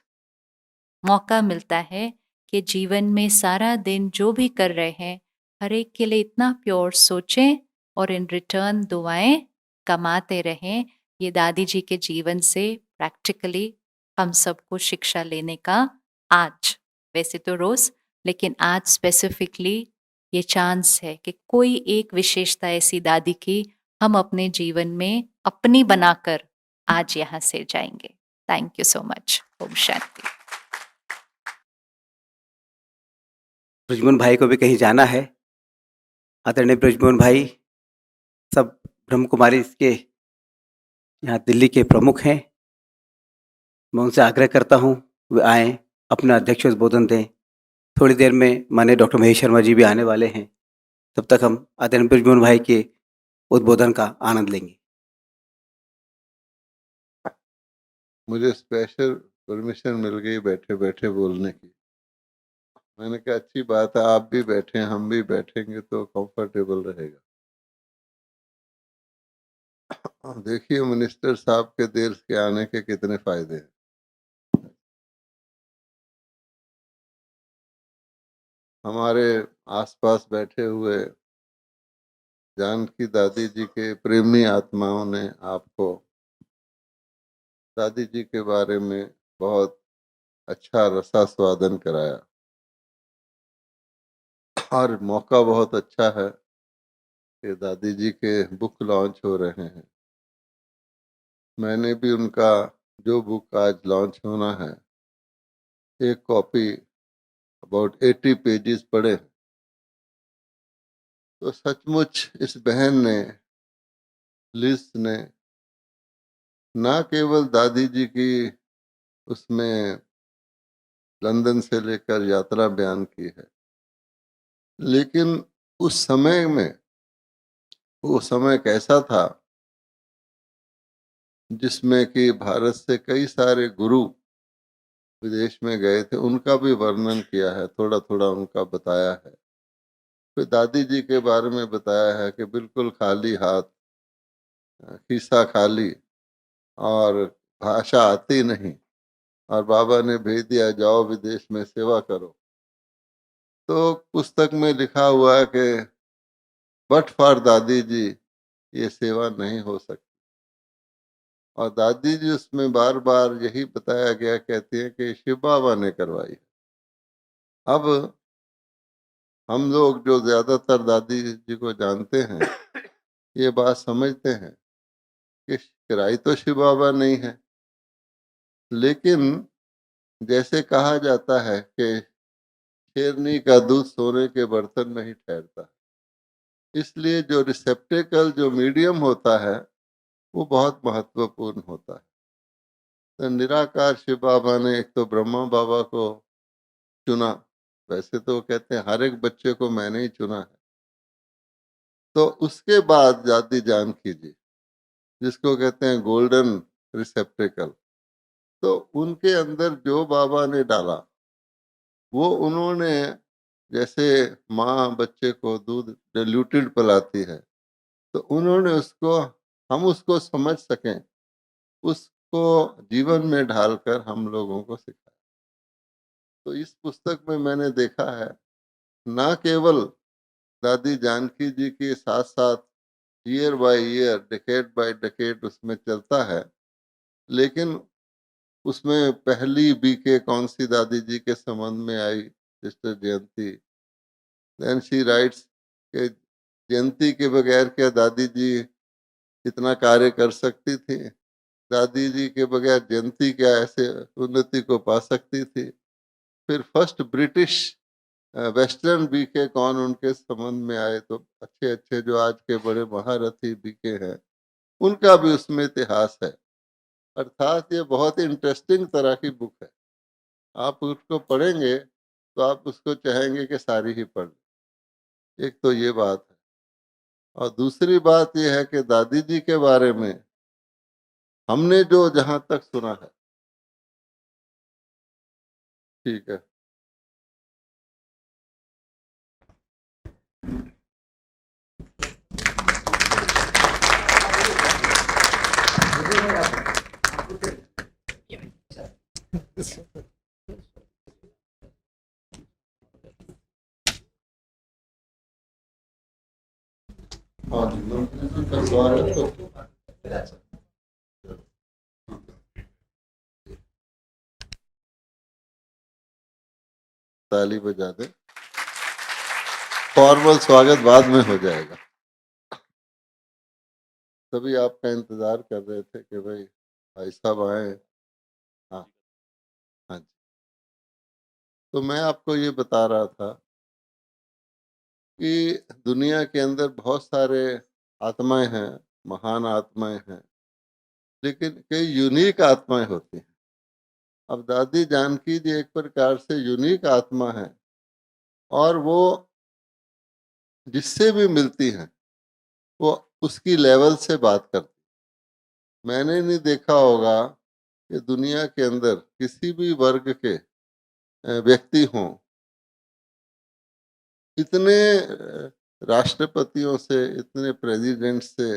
मौका मिलता है कि जीवन में सारा दिन जो भी कर रहे हैं, हर एक के लिए इतना प्योर सोचें और इन रिटर्न दुआएं कमाते रहें. ये दादी जी के जीवन से प्रैक्टिकली हम सबको शिक्षा लेने का आज, वैसे तो रोज, लेकिन आज स्पेसिफिकली ये चांस है कि कोई एक विशेषता ऐसी दादी की हम अपने जीवन में अपनी बनाकर आज यहाँ से जाएंगे. Thank you so much. ओम शांति. ब्रजमोहन भाई को भी कहीं जाना है. आदरणीय ब्रजमोहन भाई सब ब्रह्म कुमारी इसके यहाँ दिल्ली के प्रमुख हैं। मैं उनसे आग्रह करता हूँ वे आएँ, अपना अध्यक्ष उद्बोधन दें। थोड़ी देर में माननीय डॉक्टर महेश शर्मा जी भी आने वाले हैं। तब तक हम आदरणीय ब्रिजमोहन भाई के उद्बोधन का आनंद लेंगे। मुझे स्पेशल परमिशन मिल गई बैठे बैठे बोलने की। मैंने कहा अच्छी बात है, आप भी बैठे हम भी बैठेंगे तो कंफर्टेबल रहेगा। देखिए मिनिस्टर साहब के देर के आने के कितने फायदे हैं। हमारे आसपास बैठे हुए जानकी दादी जी के प्रेमी आत्माओं ने आपको दादी जी के बारे में बहुत अच्छा रसास्वादन कराया और मौका बहुत अच्छा है कि दादी जी के बुक लॉन्च हो रहे हैं। मैंने भी उनका जो बुक आज लॉन्च होना है एक कॉपी अबाउट 80 पेजेस पढ़े हैं। तो सचमुच इस बहन ने लिज ने ना केवल दादी जी की उसमें लंदन से लेकर यात्रा बयान की है, लेकिन उस समय में वो समय कैसा था जिसमें कि भारत से कई सारे गुरु विदेश में गए थे, उनका भी वर्णन किया है, थोड़ा थोड़ा उनका बताया है। फिर दादी जी के बारे में बताया है कि बिल्कुल खाली हाथ, खीसा खाली और भाषा आती नहीं, और बाबा ने भेज दिया जाओ विदेश में सेवा करो। तो पुस्तक में लिखा हुआ है कि बट फॉर दादी जी ये सेवा नहीं हो सकती। और दादी जी उसमें बार बार यही बताया गया, कहती है कि शिव बाबा ने करवाई है। अब हम लोग जो ज्यादातर दादी जी को जानते हैं ये बात समझते हैं कि किराई तो शिव बाबा नहीं है, लेकिन जैसे कहा जाता है कि शेरनी का दूध सोने के बर्तन में ही ठहरता, इसलिए जो रिसेप्टेकल जो मीडियम होता है वो बहुत महत्वपूर्ण होता है। तो निराकार शिव बाबा ने एक तो ब्रह्मा बाबा को चुना, वैसे तो कहते हैं हर एक बच्चे को मैंने ही चुना है। तो उसके बाद दादी जानकी जी जिसको कहते हैं गोल्डन रिसेप्टेकल, तो उनके अंदर जो बाबा ने डाला वो उन्होंने, जैसे माँ बच्चे को दूध डिल्यूटेड पिलाती है, तो उन्होंने उसको, हम उसको समझ सकें, उसको जीवन में ढालकर हम लोगों को सिखाया। तो इस पुस्तक में मैंने देखा है ना केवल दादी जानकी जी के साथ साथ year by year decade bye decade उसमें चलता है, लेकिन उसमें पहली बीके कौन सी दादी जी के संबंध में आई, sister Jayanti. Then she writes के जयंती के बगैर क्या दादी जी इतना कार्य कर सकती थी, दादी जी के बगैर जयंती क्या ऐसे उन्नति को पा सकती थी। फिर फर्स्ट ब्रिटिश वेस्टर्न बीके कौन उनके संबंध में आए, तो अच्छे अच्छे जो आज के बड़े महारथी बीके हैं उनका भी उसमें इतिहास है। अर्थात ये बहुत ही इंटरेस्टिंग तरह की बुक है, आप उसको पढ़ेंगे तो आप उसको चाहेंगे कि सारी ही पढ़ लें। एक तो ये बात है, और दूसरी बात ये है कि दादी जी के बारे में हमने जो जहां तक सुना है, ठीक है, हाँ जी, मंत्री जी का स्वागत तो ताली बजा दे, फॉर्मल स्वागत बाद में हो जाएगा। सभी आपका इंतजार कर रहे थे कि भाई साहब आए। हाँ, हाँ जी। तो मैं आपको ये बता रहा था कि दुनिया के अंदर बहुत सारे आत्माएं हैं महान आत्माएं हैं, लेकिन कई यूनिक आत्माएं होती हैं। अब दादी जानकी जी एक प्रकार से यूनिक आत्मा है, और वो जिससे भी मिलती हैं वो उसकी लेवल से बात करती। मैंने नहीं देखा होगा कि दुनिया के अंदर किसी भी वर्ग के व्यक्ति हों, इतने राष्ट्रपतियों से, इतने प्रेसिडेंट से,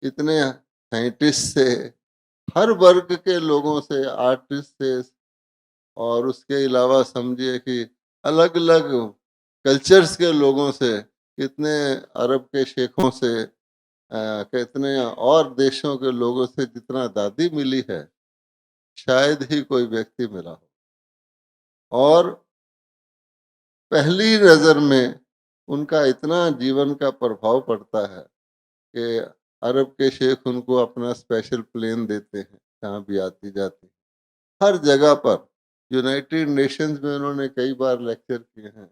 इतने साइंटिस्ट से, हर वर्ग के लोगों से, आर्टिस्ट से, और उसके अलावा समझिए कि अलग अलग कल्चर्स के लोगों से, कितने अरब के शेखों से, कितने और देशों के लोगों से जितना दादी मिली है, शायद ही कोई व्यक्ति मिला हो। और पहली नज़र में उनका इतना जीवन का प्रभाव पड़ता है कि अरब के शेख उनको अपना स्पेशल प्लेन देते हैं, जहाँ भी आती जाती, हर जगह पर। यूनाइटेड नेशंस में उन्होंने कई बार लेक्चर किए हैं,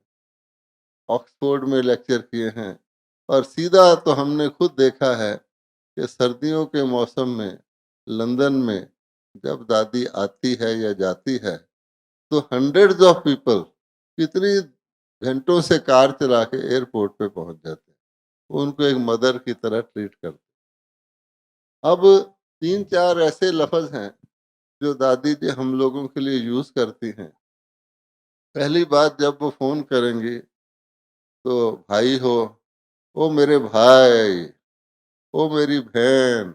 ऑक्सफोर्ड में लेक्चर किए हैं, और सीधा तो हमने खुद देखा है कि सर्दियों के मौसम में लंदन में जब दादी आती है या जाती है तो हंड्रेड्स ऑफ पीपल कितनी घंटों से कार चला के एयरपोर्ट पे पहुंच जाते हैं। वो उनको एक मदर की तरह ट्रीट करते हैं। अब 3-4 ऐसे लफ्ज हैं जो दादी जी हम लोगों के लिए यूज करती हैं। पहली बात, जब वो फोन करेंगी तो भाई हो, ओ मेरे भाई, ओ मेरी बहन,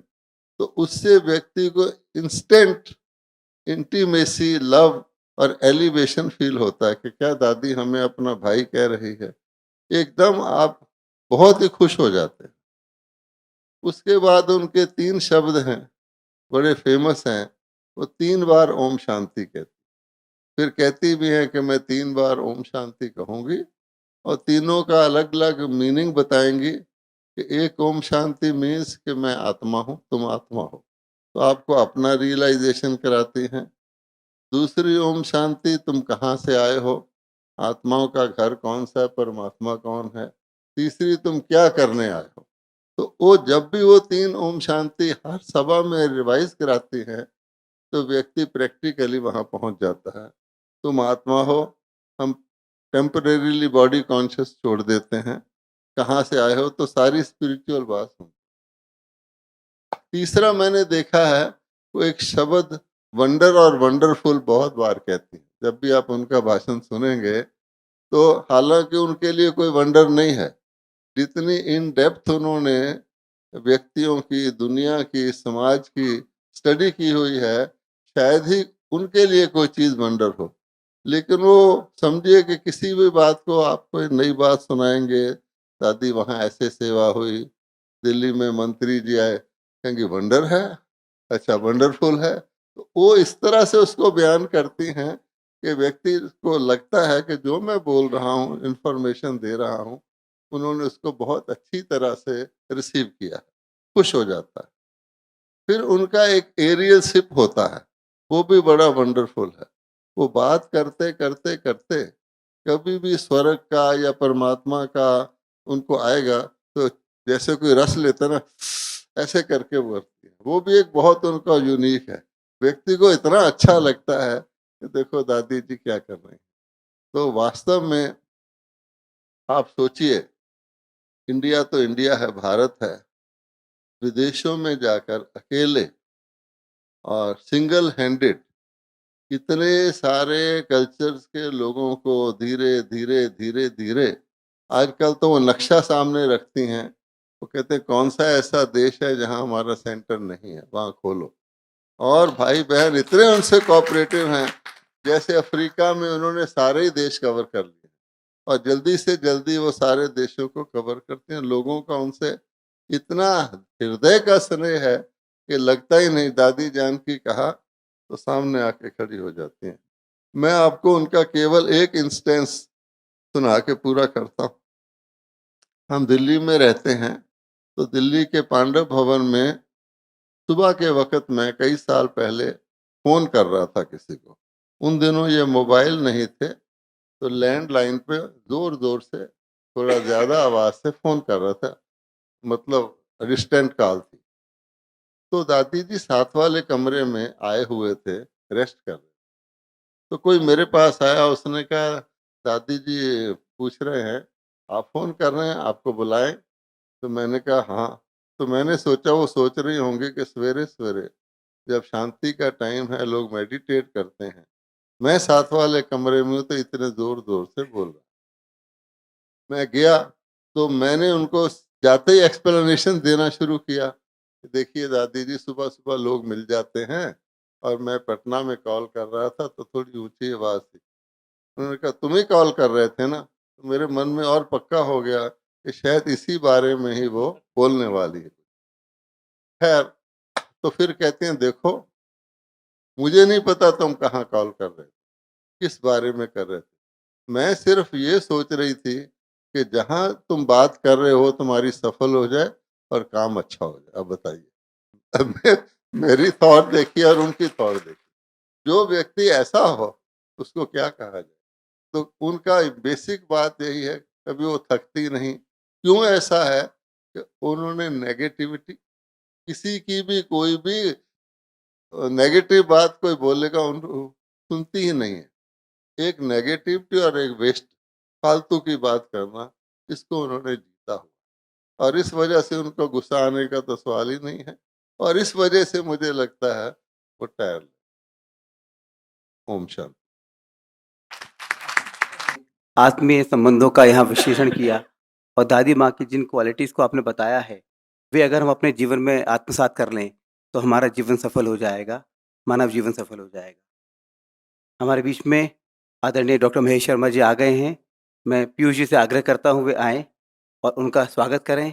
तो उससे व्यक्ति को इंस्टेंट इंटीमेसी, लव और एलिवेशन फील होता है कि क्या दादी हमें अपना भाई कह रही है। एकदम आप बहुत ही खुश हो जाते हैं। उसके बाद उनके 3 शब्द हैं, बड़े फेमस हैं। वो 3 बार ओम शांति कहती, फिर कहती भी हैं कि मैं 3 बार ओम शांति कहूंगी, और तीनों का अलग अलग मीनिंग बताएंगी। कि एक ओम शांति मीन्स कि मैं आत्मा हूँ, तुम आत्मा हो, तो आपको अपना रियलाइजेशन कराती हैं। दूसरी ओम शांति, तुम कहाँ से आए हो, आत्माओं का घर कौन सा है, परमात्मा कौन है। तीसरी, तुम क्या करने आए हो। तो वो जब भी वो 3 ओम शांति हर सभा में रिवाइज कराती हैं तो व्यक्ति प्रैक्टिकली वहां पहुंच जाता है। तुम आत्मा हो, हम टेम्परेरीली बॉडी कॉन्शियस छोड़ देते हैं, कहाँ से आए हो, तो सारी स्पिरिचुअल बात सुन। तीसरा मैंने देखा है, वो एक शब्द वंडर और वंडरफुल बहुत बार कहती है। जब भी आप उनका भाषण सुनेंगे तो हालांकि उनके लिए कोई वंडर नहीं है, जितनी इन डेप्थ उन्होंने व्यक्तियों की, दुनिया की, समाज की स्टडी की हुई है, शायद ही उनके लिए कोई चीज वंडर हो। लेकिन वो समझिए कि किसी भी बात को आप कोई नई बात सुनाएंगे, दादी वहाँ ऐसे सेवा हुई, दिल्ली में मंत्री जी आए, कहेंगे वंडर है, अच्छा वंडरफुल है। तो वो इस तरह से उसको बयान करती हैं कि व्यक्ति को लगता है कि जो मैं बोल रहा हूँ, इंफॉर्मेशन दे रहा हूँ, उन्होंने उसको बहुत अच्छी तरह से रिसीव किया, खुश हो जाता है। फिर उनका एक एरियल शिप होता है, वो भी बड़ा वंडरफुल है। वो बात करते करते करते कभी भी स्वर्ग का या परमात्मा का उनको आएगा तो जैसे कोई रस लेता ना, ऐसे करके बोलती है। वो भी एक बहुत उनका यूनिक है। व्यक्ति को इतना अच्छा लगता है कि देखो दादी जी क्या कर रहे हैं। तो वास्तव में आप सोचिए, इंडिया तो इंडिया है, भारत है, विदेशों में जाकर अकेले और सिंगल हैंडेड कितने सारे कल्चर्स के लोगों को धीरे धीरे धीरे धीरे, आजकल तो वो नक्शा सामने रखती हैं, वो कहते हैं कौन सा ऐसा देश है जहां हमारा सेंटर नहीं है, वहां खोलो। और भाई बहन इतने उनसे कोऑपरेटिव हैं, जैसे अफ्रीका में उन्होंने सारे ही देश कवर कर लिए, और जल्दी से जल्दी वो सारे देशों को कवर करते हैं। लोगों का उनसे इतना हृदय का स्नेह है कि लगता ही नहीं, दादी जान की कहा तो सामने आके खड़ी हो जाती हैं। मैं आपको उनका केवल एक इंस्टेंस सुना के पूरा करता हूँ। हम दिल्ली में रहते हैं, तो दिल्ली के पांडव भवन में सुबह के वक्त में कई साल पहले फोन कर रहा था किसी को। उन दिनों ये मोबाइल नहीं थे, तो लैंडलाइन पे जोर जोर से, थोड़ा ज्यादा आवाज से फोन कर रहा था, मतलब डिस्टेंट कॉल थी। तो दादी जी साथ वाले कमरे में आए हुए थे, रेस्ट कर रहे। तो कोई मेरे पास आया, उसने कहा दादी जी पूछ रहे हैं आप फोन कर रहे हैं, आपको बुलाएं? तो मैंने कहा हाँ। तो मैंने सोचा वो सोच रही होंगी कि सवेरे सवेरे जब शांति का टाइम है, लोग मेडिटेट करते हैं, मैं साथ वाले कमरे में हूँ तो इतने जोर जोर से बोल रहा। मैं गया तो मैंने उनको जाते ही एक्सप्लेनेशन देना शुरू किया। देखिए दादी जी, सुबह सुबह लोग मिल जाते हैं और मैं पटना में कॉल कर रहा था तो थोड़ी ऊंची आवाज थी। उन्होंने कहा तुम ही कॉल कर रहे थे ना? तो मेरे मन में और पक्का हो गया कि शायद इसी बारे में ही वो बोलने वाली है। खैर, तो फिर कहते हैं देखो, मुझे नहीं पता तुम कहाँ कॉल कर रहे थे, किस बारे में कर रहे थे। मैं सिर्फ ये सोच रही थी कि जहां तुम बात कर रहे हो तुम्हारी सफल हो जाए और काम अच्छा हो जाए। अब बताइए, अब मेरी थॉट देखिए और उनकी थॉट देखिए। जो व्यक्ति ऐसा हो उसको क्या कहा जाए। तो उनका बेसिक बात यही है, कभी वो थकती नहीं। क्यों ऐसा है कि उन्होंने नेगेटिविटी, किसी की भी कोई भी नेगेटिव बात कोई बोलेगा उन सुनती ही नहीं है। एक नेगेटिविटी और एक वेस्ट, फालतू की बात करना, इसको उन्होंने जीता हुआ। और इस वजह से उनको गुस्सा आने का तो सवाल ही नहीं है। और इस वजह से मुझे लगता है वो टायर। ओम शांति। आत्मीय संबंधों का यहाँ विश्लेषण किया और दादी माँ की जिन क्वालिटीज़ को आपने बताया है, वे अगर हम अपने जीवन में आत्मसात कर लें तो हमारा जीवन सफल हो जाएगा, मानव जीवन सफल हो जाएगा। हमारे बीच में आदरणीय डॉक्टर महेश शर्मा जी आ गए हैं। मैं पीयूष जी से आग्रह करता हूँ वे आएँ और उनका स्वागत करें।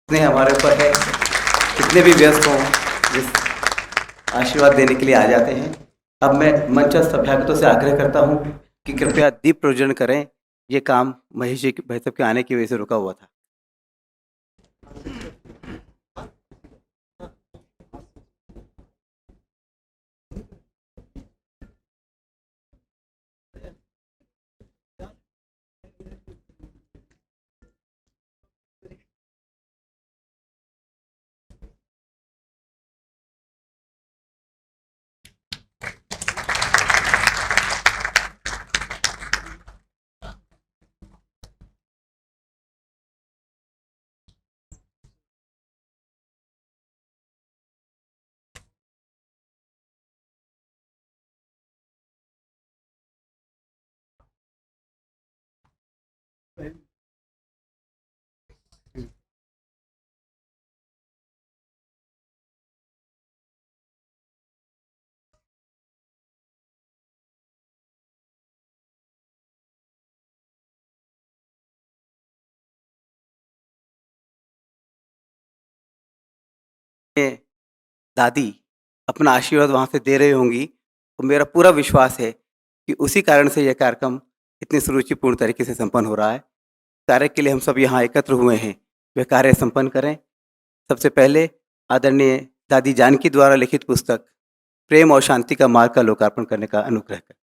इतने हमारे ऊपर है, कितने भी व्यस्त हों, जिस आशीर्वाद देने के लिए आ जाते हैं। अब मैं मंचस्थ अभ्यागतों से आग्रह करता हूँ कि कृपया दीप प्रज्वलन करें। ये काम महेश जी भाई साहब के आने की वजह से रुका हुआ था। ये दादी अपना आशीर्वाद वहाँ से दे रही होंगी, तो मेरा पूरा विश्वास है कि उसी कारण से यह कार्यक्रम इतनी सुरुचिपूर्ण तरीके से संपन्न हो रहा है। कार्य के लिए हम सब यहाँ एकत्र हुए हैं, वह कार्य संपन्न करें। सबसे पहले आदरणीय दादी जानकी द्वारा लिखित पुस्तक प्रेम और शांति का मार्ग का लोकार्पण करने का अनुग्रह करें।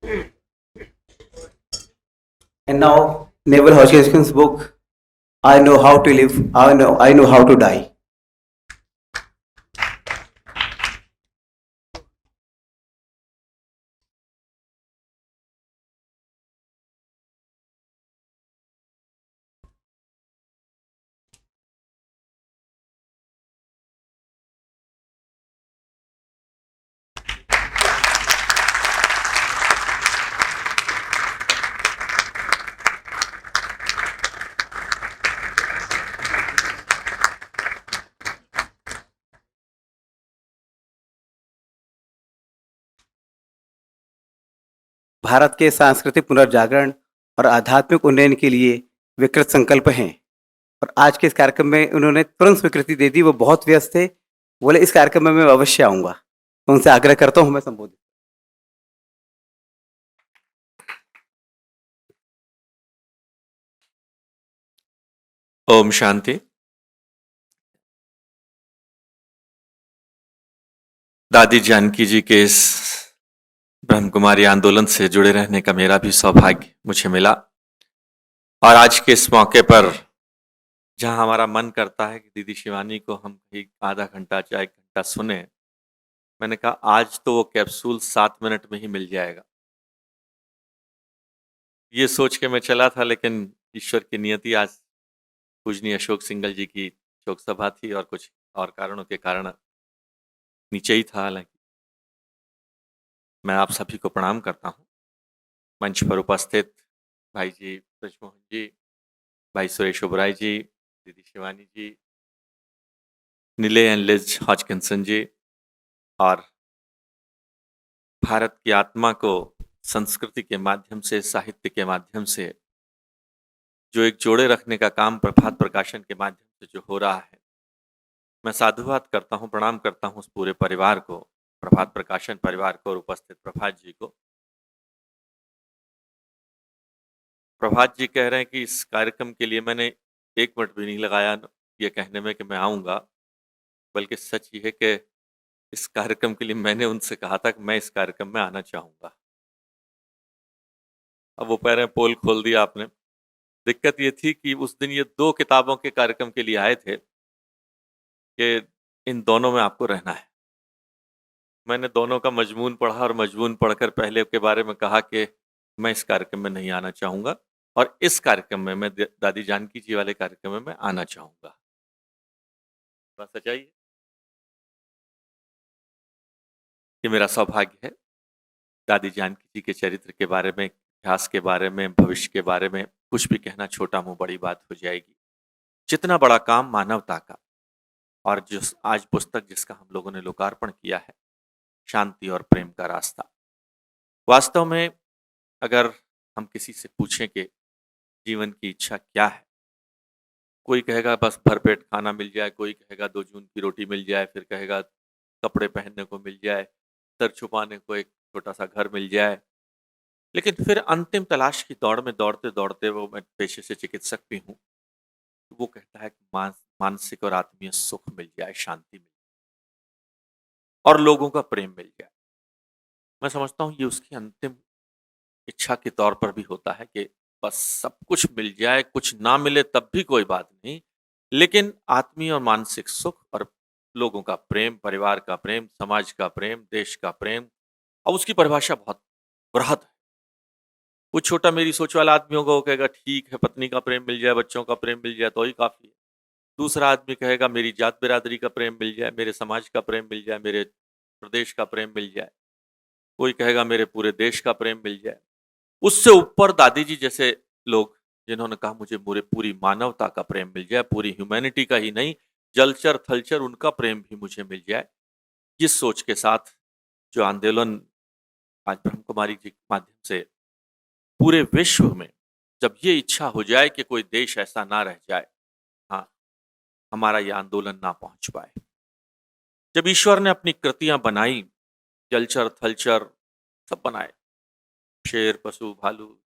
And now, Naval Hodgkin's book, I Know How to Live, I know How to Die. Bharat के सांस्कृतिक पुनर्जागरण और आध्यात्मिक उन्नयन के लिए विकृत संकल्प हैं। और आज के इस कार्यक्रम में उन्होंने तुरंत स्वीकृति दे दी। वो बहुत व्यस्त थे, बोले इस कार्यक्रम में मैं अवश्य आऊंगा। तो उनसे आग्रह करता हूं मैं संबोधित। ओम शांति। दादी जानकी जी के इस ब्रह्मकुमारी आंदोलन से जुड़े रहने का मेरा भी सौभाग्य मुझे मिला। और आज के इस मौके पर जहां हमारा मन करता है कि दीदी शिवानी को हम कहीं आधा घंटा चाहे 1 घंटा सुने, मैंने कहा आज तो वो कैप्सूल 7 मिनट में ही मिल जाएगा। ये सोच के मैं चला था, लेकिन ईश्वर की नियति, आज पूजनीय अशोक सिंगल जी की शोक सभा थी और कुछ और कारणों के कारण नीचे ही था। हालांकि मैं आप सभी को प्रणाम करता हूँ। मंच पर उपस्थित भाई जी ब्रजमोहन जी, भाई सुरेश ओबराय जी, दीदी शिवानी जी, नीले एंड लिज हॉजकिंसन जी, और भारत की आत्मा को संस्कृति के माध्यम से, साहित्य के माध्यम से जो एक जोड़े रखने का काम प्रभात प्रकाशन के माध्यम से जो हो रहा है, मैं साधुवाद करता हूँ, प्रणाम करता हूँ उस पूरे परिवार को, प्रभात प्रकाशन परिवार को और उपस्थित प्रभात जी को। प्रभात जी कह रहे हैं कि इस कार्यक्रम के लिए मैंने 1 मिनट भी नहीं लगाया ये कहने में कि मैं आऊँगा, बल्कि सच ये है कि इस कार्यक्रम के लिए मैंने उनसे कहा था कि मैं इस कार्यक्रम में आना चाहूँगा। अब वो कह रहे हैं पोल खोल दिया आपने। दिक्कत ये थी कि उस दिन ये 2 किताबों के कार्यक्रम के लिए आए थे कि इन दोनों में आपको रहना है। मैंने दोनों का मजमून पढ़ा और मजमून पढ़कर पहले के बारे में कहा कि मैं इस कार्यक्रम में नहीं आना चाहूँगा, और इस कार्यक्रम में, मैं दादी जानकी जी वाले कार्यक्रम में मैं आना चाहूँगा। बात सच्चाई है कि मेरा सौभाग्य है दादी जानकी जी के चरित्र के बारे में, इतिहास के बारे में, भविष्य के बारे में कुछ भी कहना छोटा मुंह बड़ी बात हो जाएगी। जितना बड़ा काम मानवता का, और जिस आज पुस्तक जिसका हम लोगों ने लोकार्पण किया है, शांति और प्रेम का रास्ता। वास्तव में अगर हम किसी से पूछें कि जीवन की इच्छा क्या है, कोई कहेगा बस भरपेट खाना मिल जाए, कोई कहेगा 2 जून की रोटी मिल जाए, फिर कहेगा कपड़े पहनने को मिल जाए, सर छुपाने को एक छोटा सा घर मिल जाए। लेकिन फिर अंतिम तलाश की दौड़ में दौड़ते दौड़ते, वो मैं पेशे से चिकित्सक भी हूँ, वो कहता है कि मानसिक और आत्मीय सुख मिल जाए, शांति मिल जाए और लोगों का प्रेम मिल जाए। मैं समझता हूँ ये उसकी अंतिम इच्छा के तौर पर भी होता है कि बस सब कुछ मिल जाए, कुछ ना मिले तब भी कोई बात नहीं, लेकिन आत्मीय और मानसिक सुख और लोगों का प्रेम, परिवार का प्रेम, समाज का प्रेम, देश का प्रेम। और उसकी परिभाषा बहुत बृहद है। वो छोटा मेरी सोच वाला आदमी होगा, वो कहेगा ठीक है, पत्नी का प्रेम मिल जाए, बच्चों का प्रेम मिल जाए तो ही काफी है। दूसरा आदमी कहेगा मेरी जात बिरादरी का प्रेम मिल जाए, मेरे समाज का प्रेम मिल जाए, मेरे प्रदेश का प्रेम मिल जाए। कोई कहेगा मेरे पूरे देश का प्रेम मिल जाए। उससे ऊपर दादी जी जैसे लोग, जिन्होंने कहा मुझे पूरी मानवता का प्रेम मिल जाए, पूरी ह्यूमैनिटी का ही नहीं, जलचर थलचर उनका प्रेम भी मुझे मिल जाए। जिस सोच के साथ जो आंदोलन आज ब्रह्म कुमारी जी के माध्यम से पूरे विश्व में, जब ये इच्छा हो जाए कि कोई देश ऐसा ना रह जाए, हाँ, हमारा ये आंदोलन ना पहुंच पाए। जब ईश्वर ने अपनी कृतियां बनाई, जलचर थलचर सब बनाए, शेर पशु भालू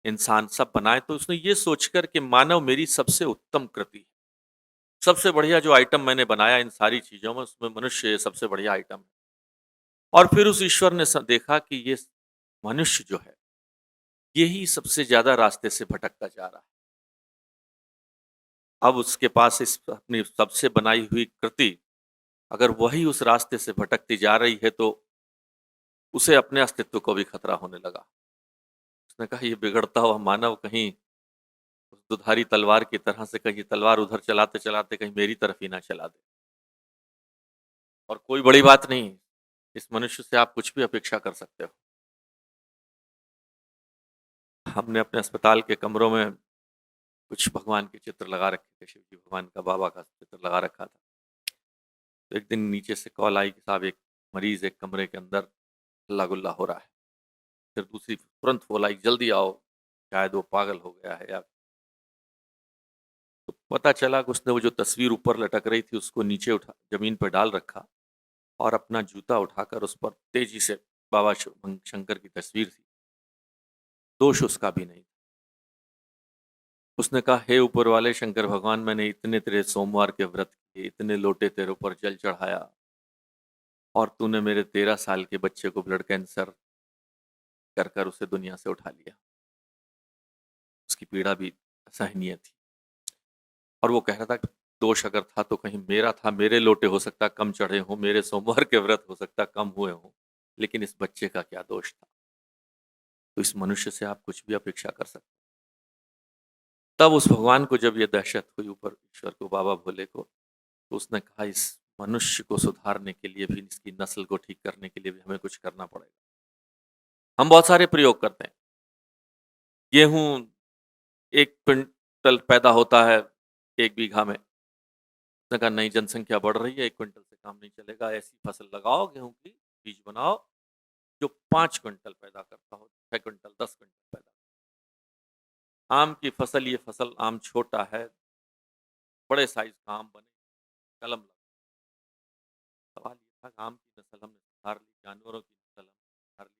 इंसान सब बनाए, तो उसने ये सोचकर कि मानव मेरी सबसे उत्तम कृति है, सबसे बढ़िया जो आइटम मैंने बनाया इन सारी चीजों में, उसमें मनुष्य सबसे बढ़िया आइटम है। और फिर उस ईश्वर ने देखा कि ये मनुष्य जो है यही सबसे ज्यादा रास्ते से भटकता जा रहा है। अब उसके पास इस अपनी सबसे बनाई हुई कृति, अगर वही उस रास्ते से भटकती जा रही है तो उसे अपने अस्तित्व को भी खतरा होने लगा। उसने कहा ये बिगड़ता हुआ मानव कहीं उस दुधारी तलवार की तरह से कहीं तलवार उधर चलाते चलाते कहीं मेरी तरफ ही ना चला दे। और कोई बड़ी बात नहीं, इस मनुष्य से आप कुछ भी अपेक्षा कर सकते हो। हमने अपने अस्पताल के कमरों में कुछ भगवान के चित्र लगा रखे थे, शिव जी भगवान का, बाबा का चित्र लगा रखा था। तो एक दिन नीचे से कॉल आई कि साहब एक मरीज एक कमरे के अंदर हल्ला गुल्ला हो रहा है। फिर दूसरी तुरंत कॉल आई जल्दी आओ, शायद वो पागल हो गया है या। तो पता चला कि उसने वो जो तस्वीर ऊपर लटक रही थी उसको नीचे उठा जमीन पर डाल रखा और अपना जूता उठाकर उस पर तेजी से बाबा शंकर की तस्वीर थी, दोष उसका भी नहीं। उसने कहा हे ऊपर वाले शंकर भगवान, मैंने इतने तेरे सोमवार के व्रत किए, इतने लोटे तेरे ऊपर जल चढ़ाया और तूने मेरे 13 साल के बच्चे को ब्लड कैंसर कर कर उसे दुनिया से उठा लिया। उसकी पीड़ा भी असहनीय थी और वो कह रहा था कि दोष अगर था तो कहीं मेरा था, मेरे लोटे हो सकता कम चढ़े हों, मेरे सोमवार के व्रत हो सकता कम हुए हों, लेकिन इस बच्चे का क्या दोष था। तो इस मनुष्य से आप कुछ भी अपेक्षा कर सकते। तब उस भगवान को जब ये दहशत हुई ऊपर ईश्वर को, बाबा भोले को, तो उसने कहा इस मनुष्य को सुधारने के लिए भी, इसकी नस्ल को ठीक करने के लिए भी हमें कुछ करना पड़ेगा। हम बहुत सारे प्रयोग करते हैं। गेहूं 1 क्विंटल पैदा होता है 1 बीघा में। उसने कहा नहीं, जनसंख्या बढ़ रही है, 1 क्विंटल से काम नहीं चलेगा, ऐसी फसल लगाओ, गेहूं की बीज बनाओ जो 5 क्विंटल पैदा करता हो, 6 क्विंटल 10 क्विंटल पैदा। आम की फसल, ये फसल आम छोटा है, बड़े साइज का आम बने, कलम लगा। सवाल ये था आम की नस्ल हमने सुधार ली, जानवरों की नस्ल हमने सुधार ली,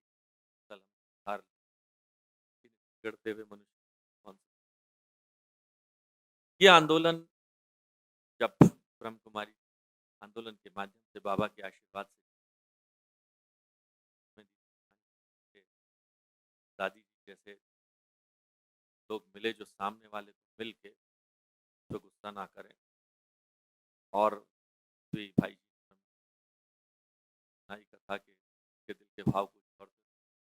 नस्ल हमने सुधार ली, बिगड़ते हुए मनुष्य कौन सा? ये आंदोलन जब ब्रह्म कुमारी आंदोलन के माध्यम से बाबा के आशीर्वाद से दादी जी जैसे लोग मिले जो सामने वाले को मिल के तो गुस्सा ना करें और भी भाई की कथा के दिल के भाव को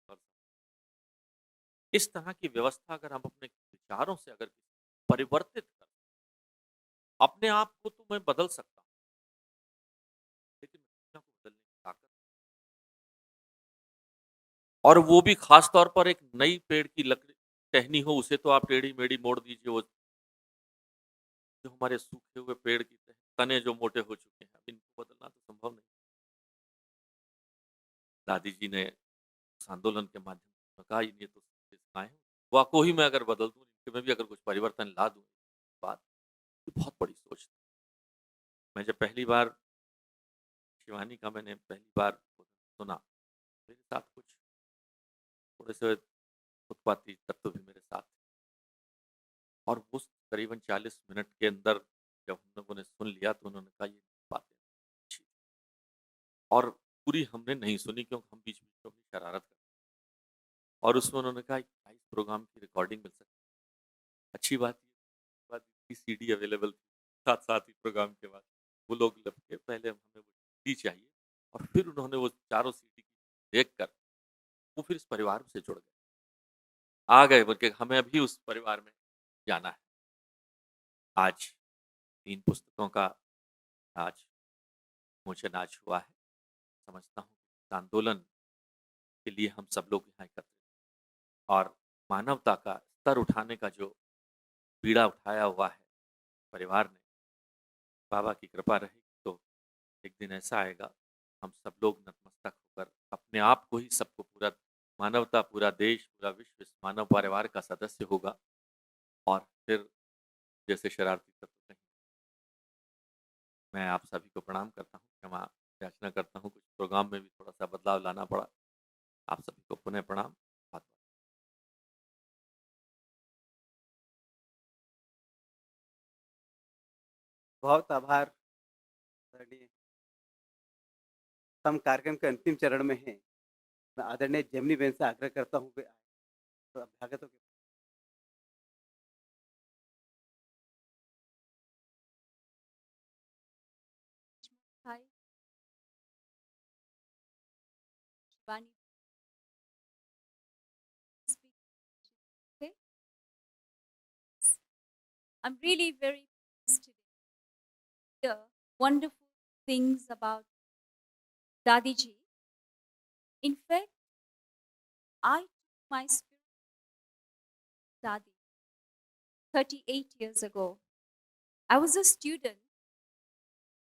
और इस तरह की व्यवस्था अगर हम अपने विचारों से अगर परिवर्तित कर, अपने आप को तो मैं बदल सकता हूँ, लेकिन दुनिया को बदलने की ताकत, और वो भी खास तौर पर एक नई पेड़ की लकड़ी टहनी हो, उसे तो आप टेढ़ी मेढ़ी मोड़ दीजिए, वो जो हमारे सूखे हुए पेड़ की तने जो मोटे हो चुके हैं, अब इनको बदलना तो संभव नहीं। दादी जी ने उस आंदोलन के माध्यम से कहा ये तो सिखाएं, वाको ही मैं अगर बदल दूं, इनके में भी अगर कुछ परिवर्तन ला दूं, बात बहुत बड़ी सोच थी। मैं जब पहली बार शिवानी का मैंने पहली बार सुना, मेरे साथ कुछ थोड़े से उत्पाती तत्व भी मेरे साथ थे। और उस करीबन 40 मिनट के अंदर जब हम लोगों ने सुन लिया तो उन्होंने कहा ये बातें अच्छी, और पूरी हमने नहीं सुनी क्योंकि हम बीच बीच में अपनी शरारत करते, और उसमें उन्होंने कहा इस प्रोग्राम की रिकॉर्डिंग मिल सकती है। अच्छी बात सीडी अवेलेबल थी साथ साथ ही प्रोग्राम के बाद। वो लोग लपके पहले हमें वो सीडी चाहिए और फिर उन्होंने वो चारों सीडी देख कर वो फिर इस परिवार से जुड़ गए, आ गए, बल्कि हमें अभी उस परिवार में जाना है। आज 3 पुस्तकों का आज मोचन आज हुआ है। समझता हूँ इस आंदोलन के लिए हम सब लोग यहाँ एकत्रित और मानवता का स्तर उठाने का जो बीड़ा उठाया हुआ है परिवार ने, बाबा की कृपा रहेगी तो एक दिन ऐसा आएगा हम सब लोग नतमस्तक होकर अपने आप को ही सबको, पूरा मानवता, पूरा देश, पूरा विश्व इस मानव परिवार का सदस्य होगा और फिर जैसे शरारती तत्व कहीं। मैं आप सभी को प्रणाम करता हूँ, क्षमा याचना करता हूँ, कुछ प्रोग्राम में भी थोड़ा सा बदलाव लाना पड़ा। आप सभी को पुनः प्रणाम। बहुत आभार। हम कार्यक्रम के अंतिम चरण में हैं। मैं आदरणीय जेमिनी बहन से आग्रह करता हूँ कि तो अभ्यागतों के Hi, Shivani. Speak. Okay. I'm really very pleased to hear wonderful things about Dadi ji. In fact, I took my spirit Dadi 38 years ago. I was a student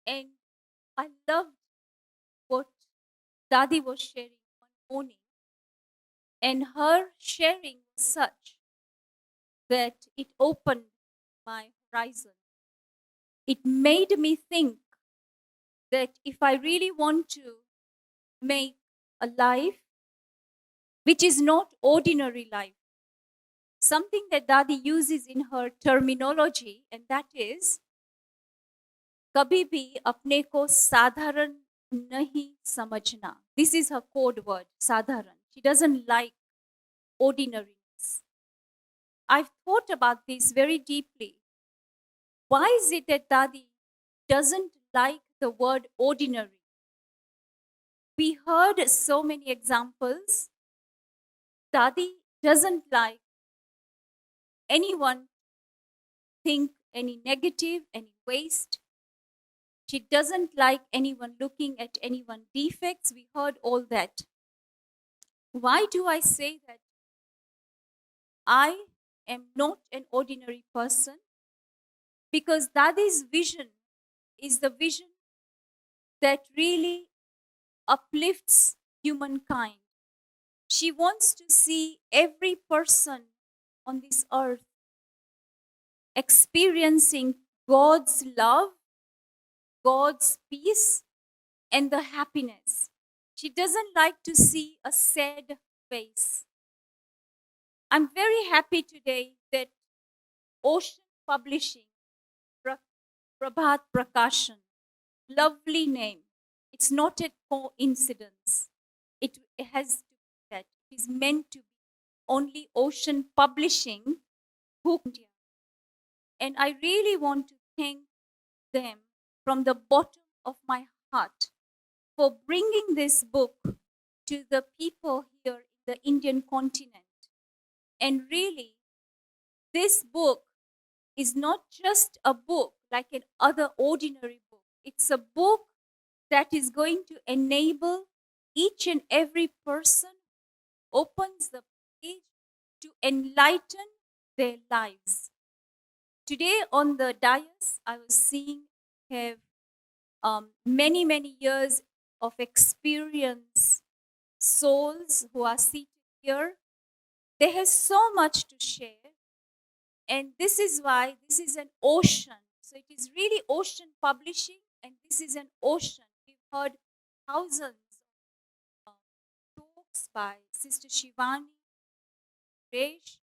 and I loved what Dadi was sharing one morning, and her sharing was such that it opened my horizon. It made me think that if I really want to make a life which is not ordinary life, something that Dadi uses in her terminology, and that is कभी भी अपने को साधारण नहीं समझना. This is her code word, sadharan. She doesn't like ordinariness. I've thought about this very deeply. Why is it that Dadi doesn't like the word ordinary? We heard so many examples. Dadi doesn't like anyone think any negative, any waste. She doesn't like anyone looking at anyone defects. We heard all that. Why do I say that? I am not an ordinary person because Dadi's vision is the vision that really uplifts humankind. She wants to see every person on this earth experiencing God's love, God's peace, and the happiness. She doesn't like to see a sad face. I'm very happy today that Ocean Publishing, Prabhat Prakashan, lovely name. It's not a coincidence. It has to be that. It is meant to be only Ocean Publishing who India. And I really want to thank them from the bottom of my heart for bringing this book to the people here in the Indian continent. And really, this book is not just a book like an other ordinary book. It's a book that is going to enable each and every person opens the page to enlighten their lives. Today on the dais, I was seeing have many years of experience souls who are seated here. They have so much to share, and this is why this is an ocean. So it is really Ocean Publishing, and this is an ocean. We've heard thousands of talks by Sister Shivani, Resh,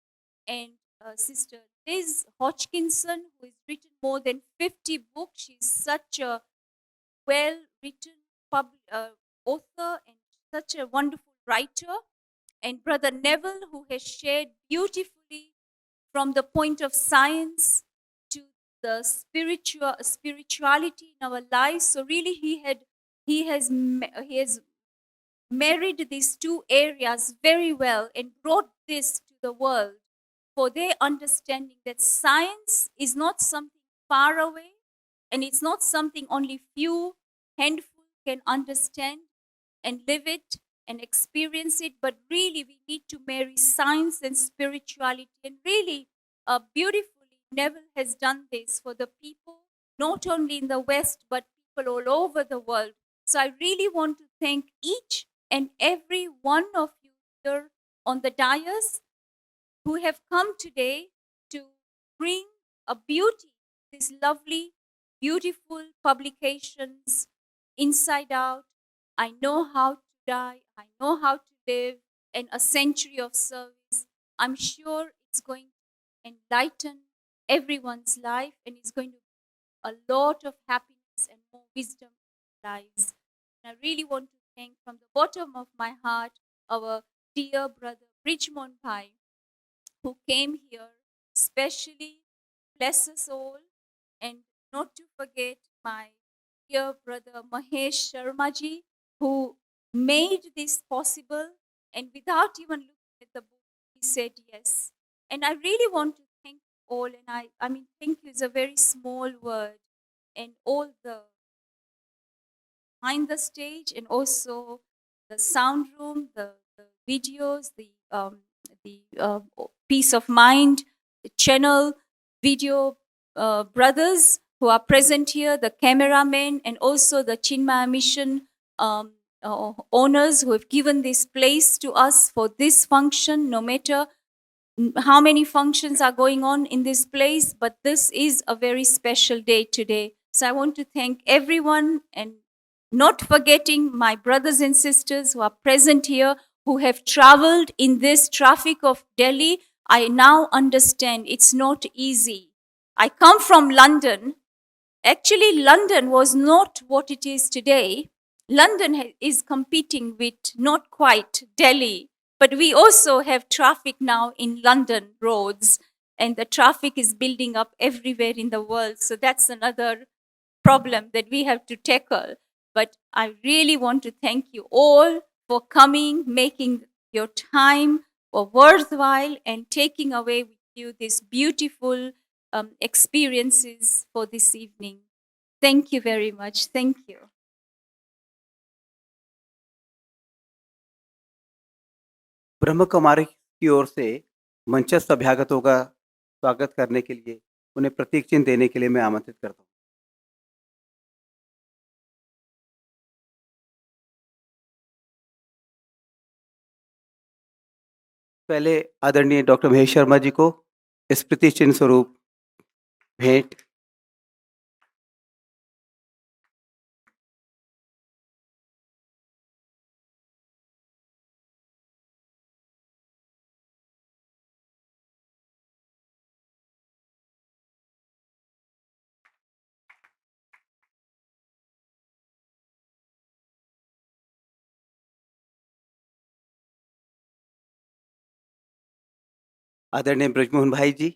and Sister Liz Hodgkinson, who has written more than 50 books. She's such a well-written author and such a wonderful writer. And Brother Neville, who has shared beautifully from the point of science to the spirituality in our lives. So really, he has married these two areas very well and brought this to the world for their understanding that science is not something far away and it's not something only few handful can understand and live it and experience it, but really we need to marry science and spirituality. And really, beautifully, Neville has done this for the people, not only in the West, but people all over the world. So I really want to thank each and every one of you here on the dais who have come today to bring a beauty, these lovely, beautiful publications, Inside Out, I Know How to Die, I Know How to Live, and A Century of Service. I'm sure it's going to enlighten everyone's life and it's going to be a lot of happiness and more wisdom in our lives. And I really want to thank from the bottom of my heart our dear brother Bridgemont Bhai, who came here specially. Bless us all, and not to forget my dear brother Mahesh Sharma ji, who made this possible, and without even looking at the book, he said yes. And I really want to thank you all, and I mean, thank you is a very small word, and all the behind the stage and also the sound room, the videos, the peace of mind channel, video brothers who are present here, the cameramen, and also the Chinmaya Mission owners who have given this place to us for this function, no matter how many functions are going on in this place, but this is a very special day today. So I want to thank everyone, and not forgetting my brothers and sisters who are present here, who have traveled in this traffic of Delhi. I now understand it's not easy. I come from London. Actually, London was not what it is today. London is competing with not quite Delhi, but we also have traffic now in London roads, and the traffic is building up everywhere in the world. So that's another problem that we have to tackle. But I really want to thank you all for coming, making your time worthwhile, and taking away with you these beautiful experiences for this evening. Thank you very much. Thank you. Brahma Kumari की ओर से मंचस्थ अभ्यागतों का स्वागत करने के लिए उन्हें प्रतीक चिन्ह देने के लिए मैं आमंत्रित करता हूँ। पहले आदरणीय डॉक्टर महेश शर्मा जी को स्मृति चिन्ह स्वरूप भेंट। आदरणीय ब्रजमोहन भाई जी,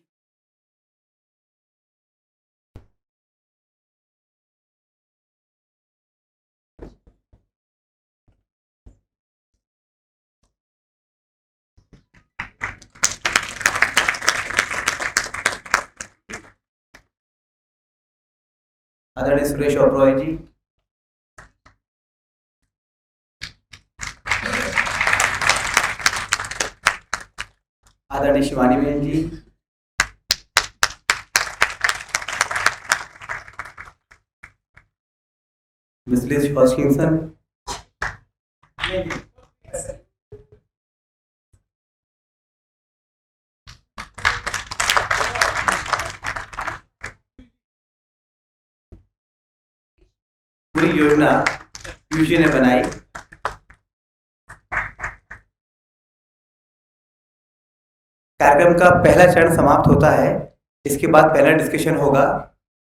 आदरणीय सुरेश ओबरॉय जी, आदरणीय शिवानी बहन जी, मिस लिज हॉस्किंसन, पूरी योजना यूजी ने बनाई। कार्यक्रम का पहला चरण समाप्त होता है। इसके बाद पहला डिस्कशन होगा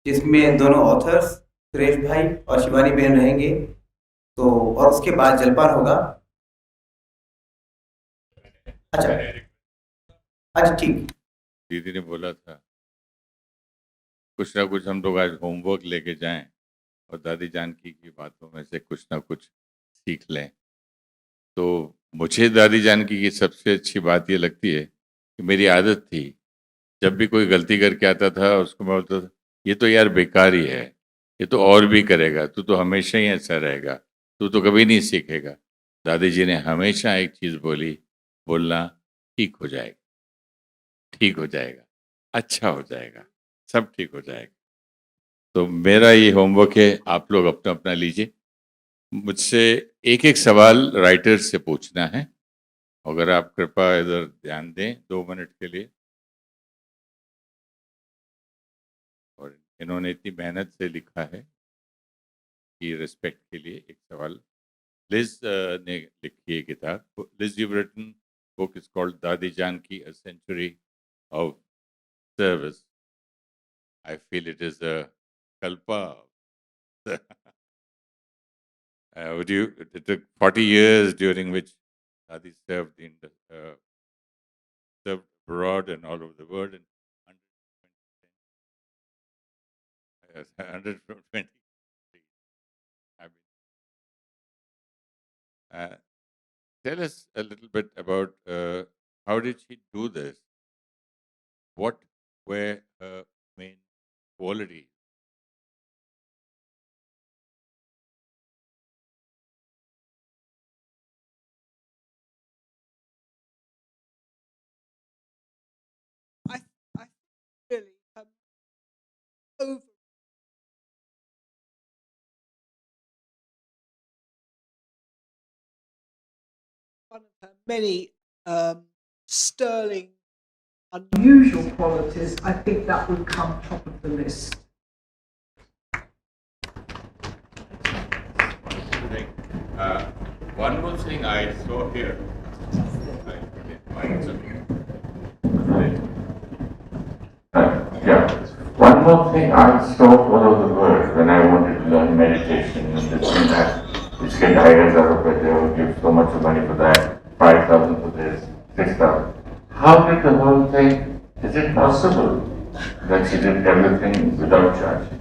जिसमें दोनों ऑथर्स सुरेश भाई और शिवानी बहन रहेंगे, तो और उसके बाद जलपान होगा। अच्छा अच्छा ठीक। दीदी ने बोला था कुछ ना कुछ हम लोग आज होमवर्क लेके जाएं और दादी जानकी की बातों में से कुछ ना कुछ सीख लें। तो मुझे दादी जानकी की सबसे अच्छी बात ये लगती है कि मेरी आदत थी, जब भी कोई गलती करके आता था उसको मैं बोलता था ये तो यार बेकार ही है, ये तो और भी करेगा, तू तो हमेशा ही ऐसा रहेगा, तू तो कभी नहीं सीखेगा। दादी जी ने हमेशा एक चीज़ बोली, बोलना ठीक हो जाएगा, ठीक हो जाएगा, अच्छा हो जाएगा, सब ठीक हो जाएगा। तो मेरा ये होमवर्क है, आप लोग अपना अपना लीजिए। मुझसे एक एक सवाल राइटर से पूछना है। अगर आप कृपया इधर ध्यान दें 2 मिनट के लिए। और इन्होंने इतनी मेहनत से लिखा है कि रिस्पेक्ट के लिए एक सवाल। लिज ने लिखी है किताब। Liz you written book is called Dadi Janaki a century of service. I feel it is a kalpa. Would you? It took 40 years during which Adi served served abroad and all over the world in 120 I mean, tell us a little bit about how did she do this? What were her main qualities? I, I really over one of her many sterling, unusual qualities. I think that would come top of the list. One more thing I saw here. Yeah. One more thing I saw all over the world when I wanted to learn meditation and this and that. Which get ideas out of it, they will give so much money for that, 5,000 for this, 6,000. How did the whole thing, is it possible that she did everything without charging?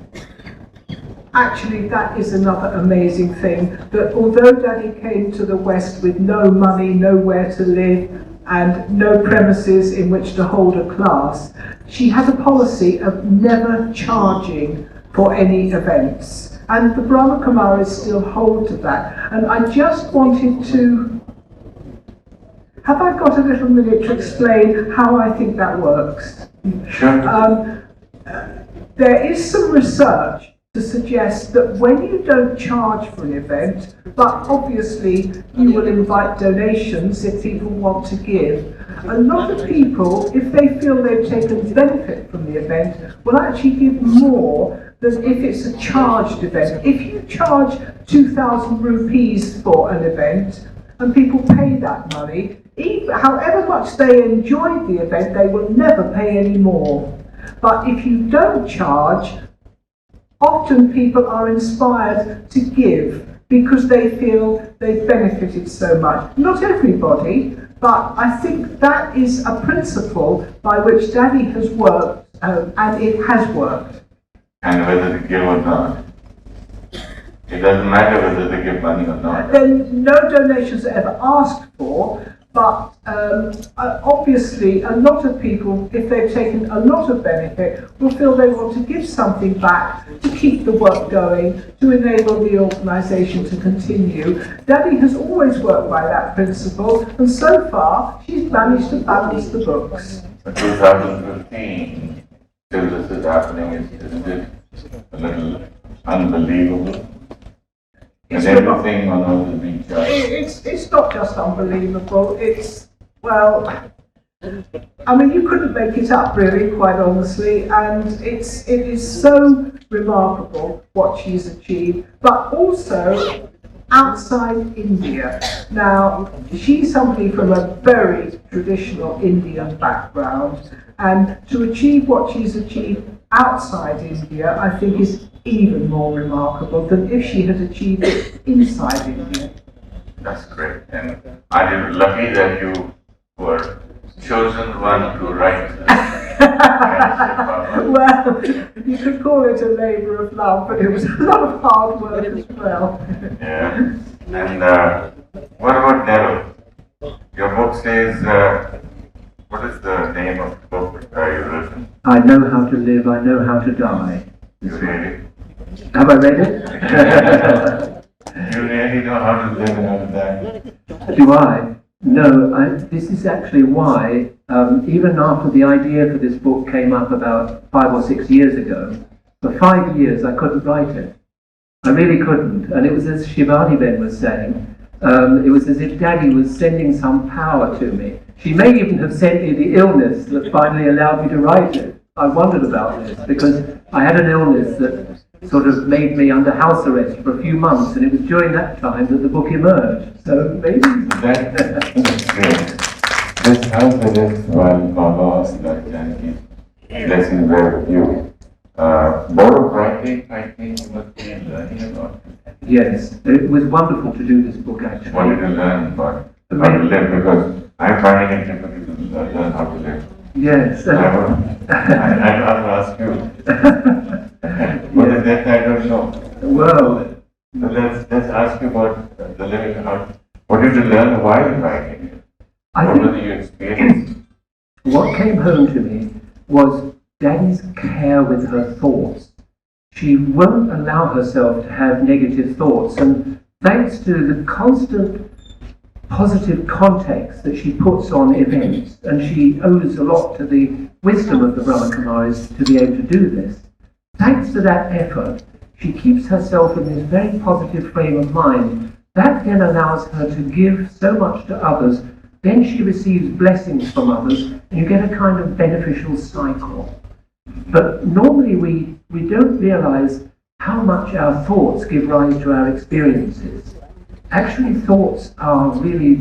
Actually, that is another amazing thing, that although Daddy came to the West with no money, nowhere to live, and no premises in which to hold a class, she had a policy of never charging for any events. And the Brahma Kumaris still hold to that. And I just wanted to... Have I got a little minute to explain how I think that works? Sure. There is some research to suggest that when you don't charge for an event, but obviously you will invite donations if people want to give, a lot of people, if they feel they've taken benefit from the event, will actually give more than if it's a charged event. If you charge 2,000 rupees for an event, and people pay that money, however much they enjoyed the event, they will never pay any more. But if you don't charge, often people are inspired to give because they feel they've benefited so much. Not everybody, but I think that is a principle by which Daddy has worked, and it has worked. And whether they give or not. It doesn't matter whether they give money or not. Then no donations are ever asked for, but obviously a lot of people, if they've taken a lot of benefit, will feel they want to give something back to keep the work going, to enable the organisation to continue. Daddy has always worked by that principle, and so far she's managed to balance the books. 2015, till this is happening, isn't it a little unbelievable? And everything on earth is being charged. It's not just unbelievable, it's, well, I mean, you couldn't make it up really, quite honestly, and it is so remarkable what she's achieved, but also outside India. Now, she's somebody from a very traditional Indian background, and to achieve what she's achieved outside India, I think is even more remarkable than if she had achieved it inside India. That's great. And are you lucky that you were chosen one to write this? Well, you could call it a labour of love, but it was a lot of hard work as well. Yeah. And what about Nehru? Your book says, what is the name of the book you've written? I know how to live, I know how to die. You really? Have I read it? You really know how to live and how to die? Do I? No, this is actually why, even after the idea for this book came up about 5 or 6 years ago, for 5 years I couldn't write it. I really couldn't. And it was as Shivani Ben was saying, it was as if Daddy was sending some power to me. She may even have sent me the illness that finally allowed me to write it. I wondered about this because I had an illness that sort of made me under house arrest for a few months, and it was during that time that the book emerged. So maybe... That's great. This house arrest while Baba Janki, blessings were with you. Board of writing, I think you must be learning about. Yes, it was wonderful to do this book actually. What did you learn about? how to live, because I'm finding it difficult to learn how to live. Yes. I'd rather ask you. But Yes. that I don't know. Well, So let's ask you about the living out. What did you learn while writing it? I What think were the experiences? what came home to me was Daddy's care with her thoughts. She won't allow herself to have negative thoughts, and thanks to the constant positive context that she puts on events, and she owes a lot to the wisdom of the Brahmakumaris to be able to do this. Thanks to that effort, she keeps herself in this very positive frame of mind. That then allows her to give so much to others. Then she receives blessings from others, and you get a kind of beneficial cycle. But normally we don't realize how much our thoughts give rise to our experiences. Actually, thoughts are really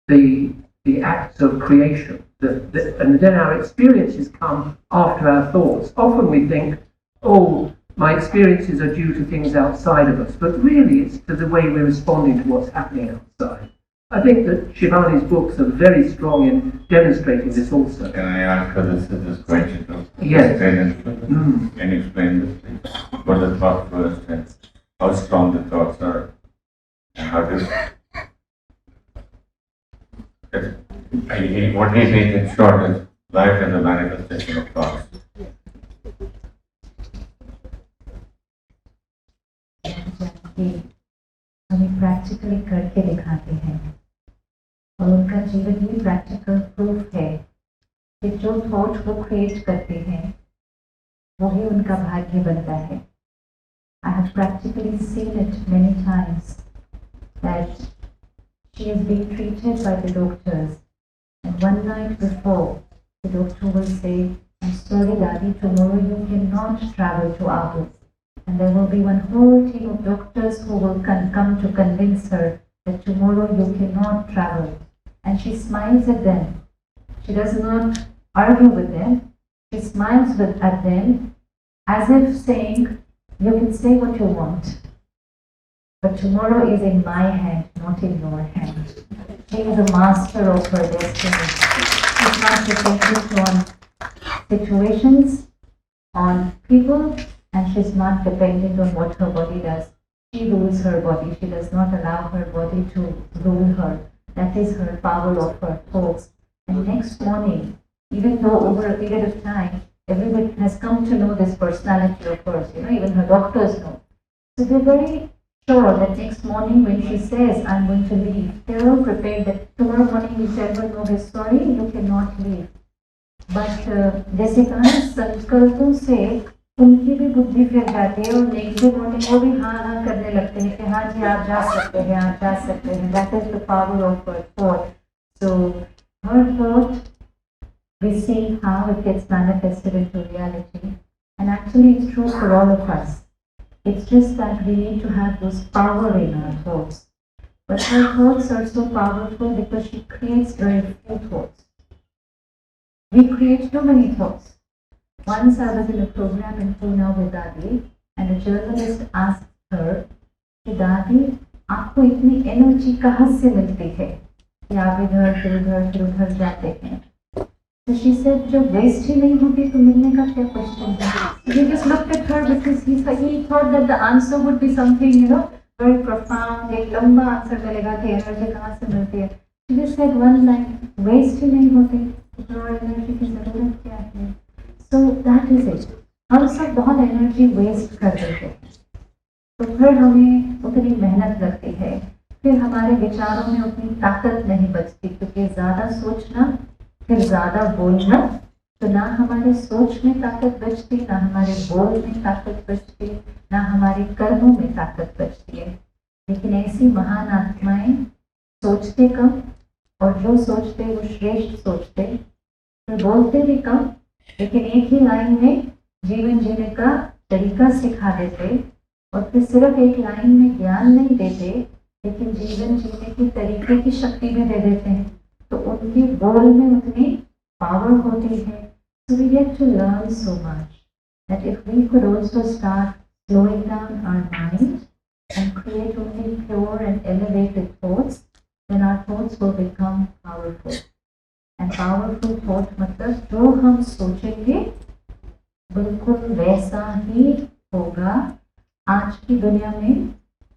the acts of creation. And then our experiences come after our thoughts. Often we think, oh, my experiences are due to things outside of us, but really it's to the way we're responding to what's happening outside. I think that Shivani's books are very strong in demonstrating this also. Can I ask her this question too? Yes. Explain it. Can you explain this, please? What the thought first and how strong the thoughts are, and how to. What he means in short is life is a manifestation of thoughts. हमें practically करके दिखाते हैं और उनका जीवन ही practical proof है कि जो थॉट वो क्रिएट करते हैं वही उनका भाग्य बनता है. I have practically seen it many times that she is being treated by the doctors, and one night before the doctor will say, I'm sorry Daddy, tomorrow you cannot travel to Abu. And there will be one whole team of doctors who will come to convince her that tomorrow you cannot travel. And she smiles at them. She does not argue with them. She smiles at them as if saying, you can say what you want, but tomorrow is in my hand, not in your hand. She is a master of her destiny. She's not dependent on situations, on people, and she's not dependent on what her body does. She rules her body. She does not allow her body to rule her. That is her power of her thoughts. And next morning, even though over a period of time, everybody has come to know this personality of hers, even her doctors know. So they're very sure that next morning when she says, I'm going to leave, they're all prepared that tomorrow morning whichever know is sorry, you cannot leave. But जैसे कहा संकल्पों से उनकी भी बुद्धि फिर जाती है और नेक्स्ट डे मॉर्निंग वो भी हाँ हाँ करने लगते हैं कि हाँ जी आप जा सकते हैं, आप जा सकते हैं. That is the power of her thought. So her thought, we see how it gets manifested into reality, and actually it's true for all of us. It's just that we need to have this power in our thoughts. But her thoughts are so powerful because she creates very few thoughts. We create too many thoughts. Once I was in a program in Pune with Dadi, and a journalist asked her, Dadi, आपको इतनी energy कहाँ से मिलती है कि आप इधर फिर उधर जाते हैं? So she said, जब वेस्ट ही नहीं होती तो मिलने का क्या क्वेश्चन है? He just looked at her because he thought that the answer would be something, very profound. एक लंबा आंसर मिलेगा कि एनर्जी कहाँ से मिलती है. She just said one line, waste ही नहीं होती तो और एनर्जी की जरूरत क्या है? So that is it. हम सब बहुत एनर्जी वेस्ट कर देते हैं, तो फिर हमें उतनी मेहनत लगती है, फिर हमारे विचारों में उतनी ताकत नहीं बचती, क्योंकि ज़्यादा सोचना फिर ज़्यादा बोलना, तो ना हमारे सोच में ताकत बचती, ना हमारे बोल में ताकत बचती, ना हमारे कर्मों में ताकत बचती है. लेकिन ऐसी महान आत्माएं सोचते कम, और जो सोचते वो श्रेष्ठ सोचते, फिर बोलते भी कम, लेकिन एक ही लाइन में जीवन जीने का तरीका सिखा देते, और फिर सिर्फ एक लाइन में ज्ञान नहीं देते, लेकिन जीवन जीने की तरीके की शक्ति भी दे देते हैं. तो उनके बोल में उतनी पावर होती है. So we get to learn so much that if we could also start slowing down our mind and create only pure and elevated thoughts, then our thoughts will become powerful. And powerful thought मतलब जो हम सोचेंगे बिल्कुल वैसा ही होगा। आज की दुनिया में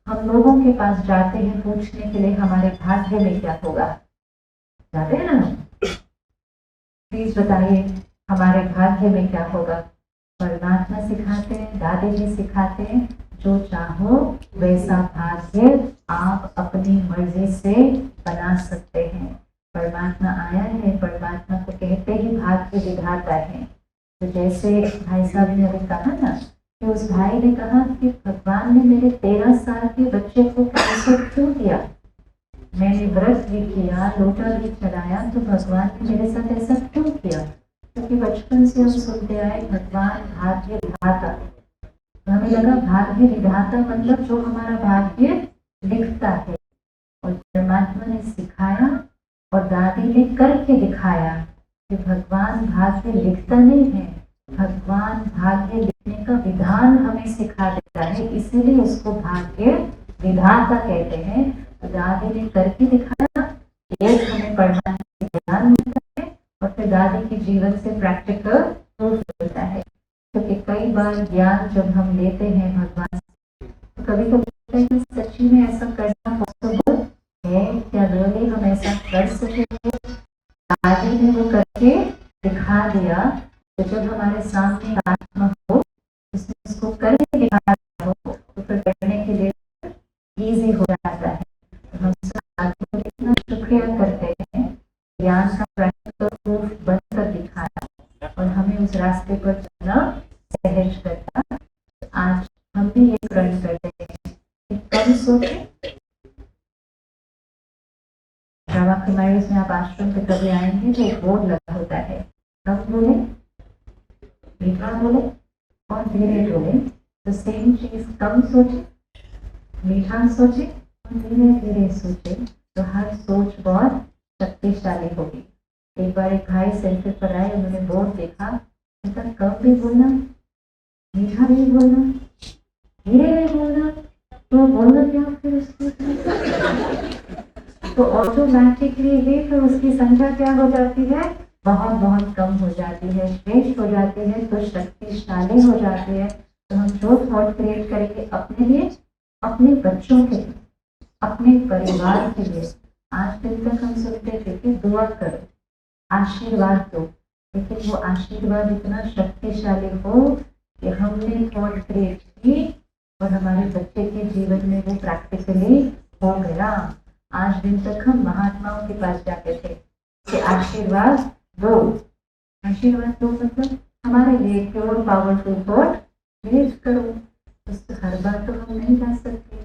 हम लोगों के पास जाते हैं पूछने के लिए हमारे भाग्य में क्या होगा, जाते हैं ना? प्लीज बताइए हमारे भाग्य में क्या होगा। परमात्मा सिखाते हैं, दादी जी सिखाते हैं, जो चाहो वैसा भाग्य आप अपनी मर्जी से बना सकते हैं। परमात्मा आया है, परमात्मा को कहते ही भाग्य विधाता है। तो जैसे भाई साहब ने अभी कहा ना कि उस भाई ने कहा कि भगवान ने मेरे 13 साल के बच्चे को कैंसर क्यों दिया, मैंने व्रत भी किया, लोटा भी चढ़ाया, तो भगवान ने मेरे साथ ऐसा क्यों किया? क्योंकि बचपन से हम सुनते आए भगवान भाग्य विधाता। तो हमें लगा भाग्य विधाता मतलब जो हमारा भाग्य लिखता है, और परमात्मा ने सिखाया और दादी ने करके दिखाया कि भगवान भाग्य लिखता नहीं है, भगवान भाग्य लिखने का विधान हमें सिखा देता है, इसीलिए उसको भाग्य विधाता कहते हैं। तो दादी ने करके दिखाया, एक हमें पढ़ना ज्ञान मिलता है और फिर दादी के जीवन से प्रैक्टिकल प्रूफ मिलता है। क्योंकि कई बार ज्ञान जब हम लेते हैं भगवान से, तो कभी कभी सच्ची में ऐसा करना पॉसिबल है क्या, रियली हम ऐसा कर सकेंगे? दादी ने वो करके दिखा दिया। तो जब हमारे सामने आत्मा हो, उसने उसको करके दिखा दिया हो, तो फिर करने के लिए इजी हो जाता है। तो हम सब आत्मा को इतना शुक्रिया करते हैं, ज्ञान का प्रैक्टिकल प्रूफ बनकर दिखाया और हमें उस रास्ते पर चलना सहज करता। आज हम भी ये प्रण करते हैं कि कम सोचे। ब्रह्मा कुमारीज में आप आश्रम पे कभी आएंगे तो एक बोर्ड लगा होता है, कम बोले, मीठा बोले और धीरे बोले। तो सेम चीज, कम सोचे, मीठा सोचे और धीरे धीरे सोचे, तो हर सोच बहुत शक्तिशाली होगी। एक बार एक भाई सेल्फी पर आए, उन्होंने बोर्ड देखा, उनका कम भी बोलना, मीठा भी बोलना, धीरे भी बोलना, तो बोलना क्या फिर उसको तो ऑटोमेटिकली ही फिर उसकी संख्या क्या हो जाती है, बहुत बहुत कम हो जाती है, श्रेष्ठ हो जाती है, तो शक्तिशाली हो जाती है। तो हम जो थॉट क्रिएट करेंगे अपने लिए, अपने बच्चों के लिए, अपने परिवार के लिए। आज दिन तक हम सुनते थे कि दुआ करो, आशीर्वाद दो, लेकिन वो आशीर्वाद इतना शक्तिशाली हो कि हमने थॉट क्रिएट की और हमारे बच्चे के जीवन में वो प्रैक्टिकली हो गया। आज दिन तक हम महात्माओं के पास जाते थे कि आशीर्वाद दो, आशीर्वाद दो मतलब हमारे लिए प्योर पावरफुल थॉट क्रिएट करो। उससे हर बार तो हम नहीं जा सकते,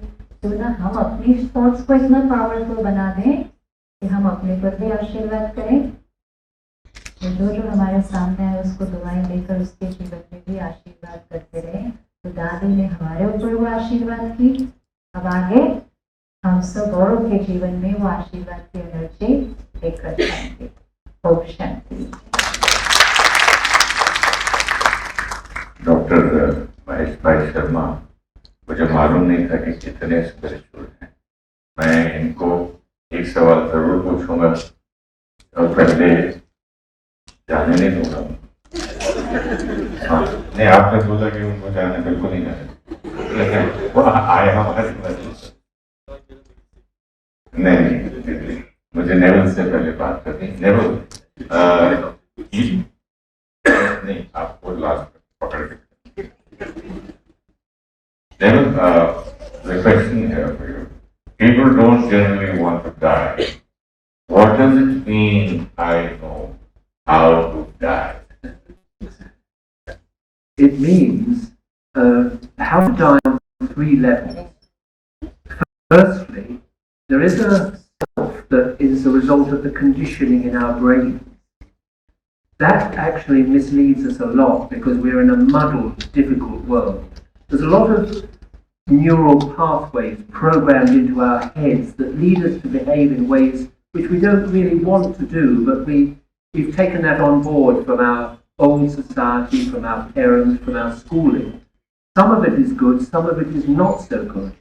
तो ना हम अपनी थॉट्स को इतना पावरफुल बना दें कि हम अपने पर भी आशीर्वाद करें, तो जो हमारे सामने है उसको दुआएं देकर उसके जीवन में भी आशीर्वाद करते रहे। तो दादी ने हमारे ऊपर वो आशीर्वाद की, अब आगे हम सब औरों के जीवन में वो आशीर्वाद की एनर्जी लेकर जाएंगे। ओम शांति। डॉक्टर महेश भाई शर्मा, मुझे मालूम नहीं था कि कितने स्पिरिचुअल हैं। मैं इनको एक सवाल जरूर पूछूंगा और पहले जाने नहीं दूंगा। हाँ, नहीं, आपने बोला कि उनको जाने बिल्कुल नहीं जाने, लेकिन वो आए हमारे मस्जिद। नहीं, मुझे नेवल से पहले बात करनी। नेवल, नहीं, आपको लास्ट पकड़ के। Naval, the question here for you. People don't generally want to die. What does it mean, I know how to die? It means how to die on 3 levels. Firstly, there is a self that is a result of the conditioning in our brain. That actually misleads us a lot because we're in a muddled, difficult world. There's a lot of neural pathways programmed into our heads that lead us to behave in ways which we don't really want to do, but we've taken that on board from our old society, from our parents, from our schooling. Some of it is good, some of it is not so good.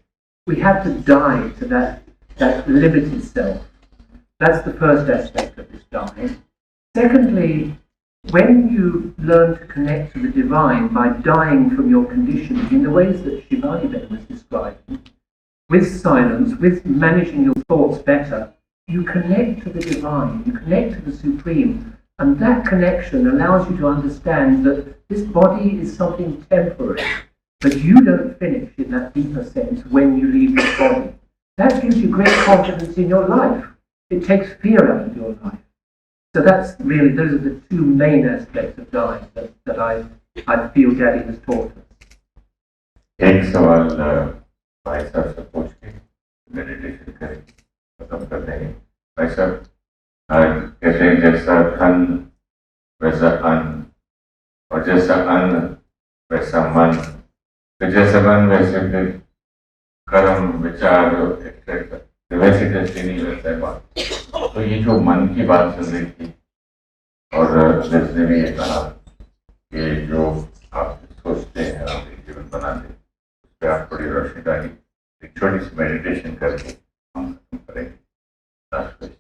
We have to die to that limited self. That's the first aspect of this dying. Secondly, when you learn to connect to the divine by dying from your conditions in the ways that Shivani Ben was describing, with silence, with managing your thoughts better, you connect to the divine, you connect to the supreme, and that connection allows you to understand that this body is something temporary, but you don't finish in that deeper sense when you leave this body. That gives you great confidence in your life. It takes fear out of your life. So that's really, those are the two main aspects of dying that I feel Daddy has taught us. एक सवाल भाई साहब से पूछ के meditation करेंगे, खत्म कर देंगे। भाई साहब कहते हैं जैसा धन वैसा अन्न, और जैसा अन्न वैसा मन, तो जैसा मन वैसे फिर कर्म विचार वैसी डेस्टिनी वैसा है बात। तो ये जो मन की बात चल रही थी और जिसने भी ये कहा कि जो आप सोचते हैं आप एक जीवन बनाते हैं, उस पर आप थोड़ी रोशनी डाली, एक छोटी सी मेडिटेशन करके हम खत्म करेंगे। Last question.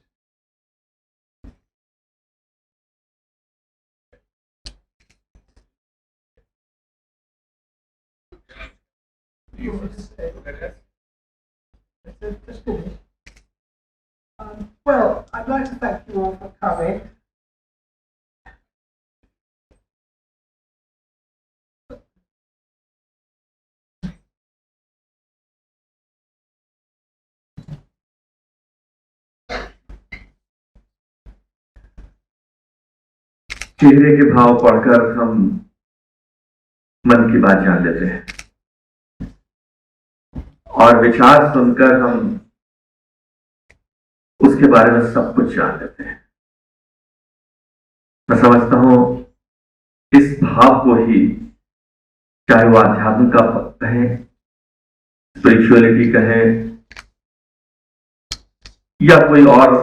Well, I'd like to thank you all for coming. चेहरे के भाव पढ़कर हम मन की बात जान लेते हैं, और विचार सुनकर हम उसके बारे में सब कुछ जान लेते हैं। मैं समझता हूं इस भाव को ही, चाहे वो आध्यात्म का कहें, स्पिरिचुअलिटी कहें, या कोई और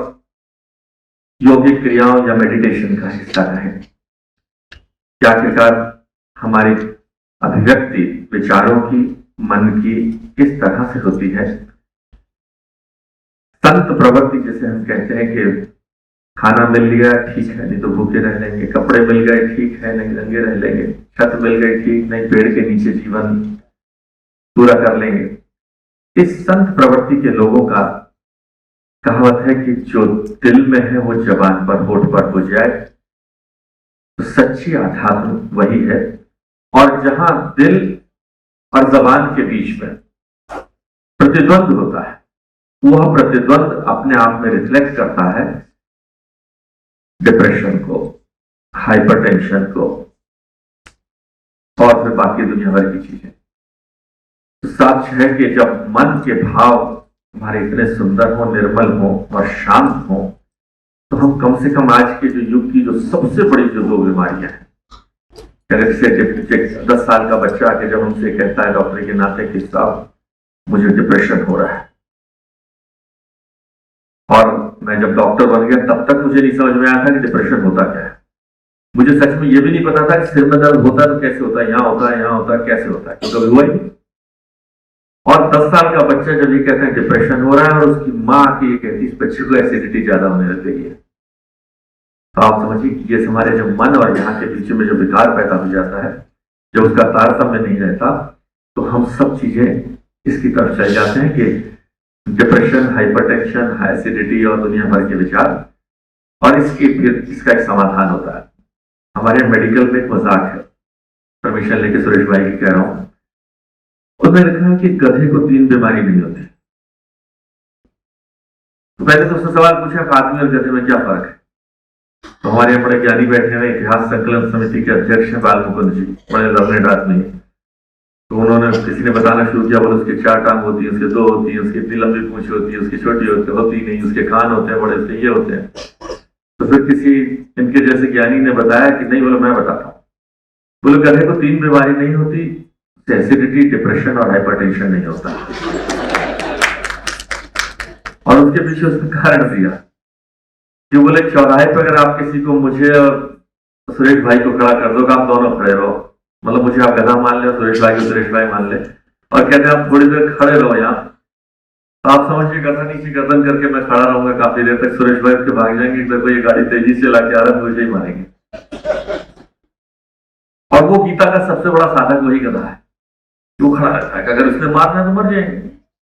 योगिक क्रियाओं या मेडिटेशन का हिस्सा कहें, क्या आखिरकार हमारी अभिव्यक्ति विचारों की, मन की किस तरह से होती है। संत प्रवृत्ति जिसे हम कहते हैं कि खाना मिल गया ठीक है, नहीं तो भूखे रह लेंगे, कपड़े मिल गए ठीक है, नहीं नंगे रह लेंगे, छत मिल गई ठीक, नहीं पेड़ के नीचे जीवन पूरा कर लेंगे। इस संत प्रवृत्ति के लोगों का कहावत है कि जो दिल में है वो जबान पर, होठ पर हो जाए। तो सच्ची आध्यात्म वही है, और जहां दिल और जबान के बीच में प्रतिद्वंद होता है, वह प्रतिद्वंद अपने आप में रिफ्लेक्ट करता है डिप्रेशन को, हाइपरटेंशन को, और फिर बाकी दुनिया भर की चीजें। तो सच है कि जब मन के भाव हमारे इतने सुंदर हो, निर्मल हो और शांत हो, तो हम कम से कम आज के जो युग की जो सबसे बड़ी जो दो बीमारियां हैं, अगर से 10 साल का बच्चा आके जब हमसे कहता है डॉक्टर के नाते कि साहब मुझे डिप्रेशन हो रहा है, और मैं जब डॉक्टर बन गया तब तक मुझे नहीं समझ में आया था कि डिप्रेशन होता क्या है। मुझे सच में ये भी नहीं पता था कि सिर में दर्द होता है तो कैसे होता है, यहाँ होता है, यहाँ होता है, कैसे होता है, क्योंकि हुआ ही नहीं। और 10 साल का बच्चा जब ये कहता है डिप्रेशन हो रहा है, और उसकी माँ आके ये कहती है इस बच्चे को एसिडिटी ज्यादा होने लग गई है, तो आप समझिए ये हमारे जो मन और यहाँ के बीच में जो विकार पैदा हो जाता है, जब उसका तारतम्य नहीं रहता, तो हम सब चीजें इसकी तरफ चले जाते हैं कि डिप्रेशन, हाइपरटेंशन, एसिडिटी और दुनिया भर के विचार। और इसका एक समाधान होता है। हमारे मेडिकल में एक मजाक है, परमिशन लेके सुरेश भाई की कह रहा हूं, उसने लिखा है कि गधे को 3 बीमारी नहीं होती। तो पहले तो उसने सवाल पूछा आदमी और गधे में क्या फर्क है। तो हमारे यहाँ बड़े ज्ञानी बैठे हुए इतिहास संकलन समिति के अध्यक्ष हैं बाल मुकुंद जी, बड़े लर्नेड आदमी। तो उन्होंने, किसी ने बताना शुरू किया, बोले उसके 4 टांग होती है, उसके 2 होती है, उसकी इतनी लंबी पूंछ होती है, उसकी छोटी होती नहीं, उसके कान होते हैं बड़े, उसके ये होते हैं। तो फिर किसी इनके जैसे ज्ञानी ने बताया कि नहीं, बोले मैं बताता हूँ। बोले गधे को 3 बीमारी नहीं होती, एसिडिटी, डिप्रेशन और हाइपरटेंशन नहीं होता। और उसके पीछे उसने कारण दिया कि बोले चौराहे पर अगर आप किसी को, मुझे और सुरेश भाई को खड़ा कर दो, आप दोनों खड़े रहो, मतलब मुझे आप गधा मान ले और सुरेश भाई को सुरेश भाई मान ले, और कहते हैं आप थोड़ी देर खड़े रहो यहाँ, तो आप समझिए गर्दन नीचे गर्दन करके मैं खड़ा रहूंगा काफी देर तक, सुरेश भाई के भाग जाएंगे, देखो ये गाड़ी तेजी से लाके आ रहा है, मुझे ही मारेंगे। और वो गीता का सबसे बड़ा साधक वही गधा है, वो खड़ा रहता है कि अगर उसने मारना है तो मर जाएंगे,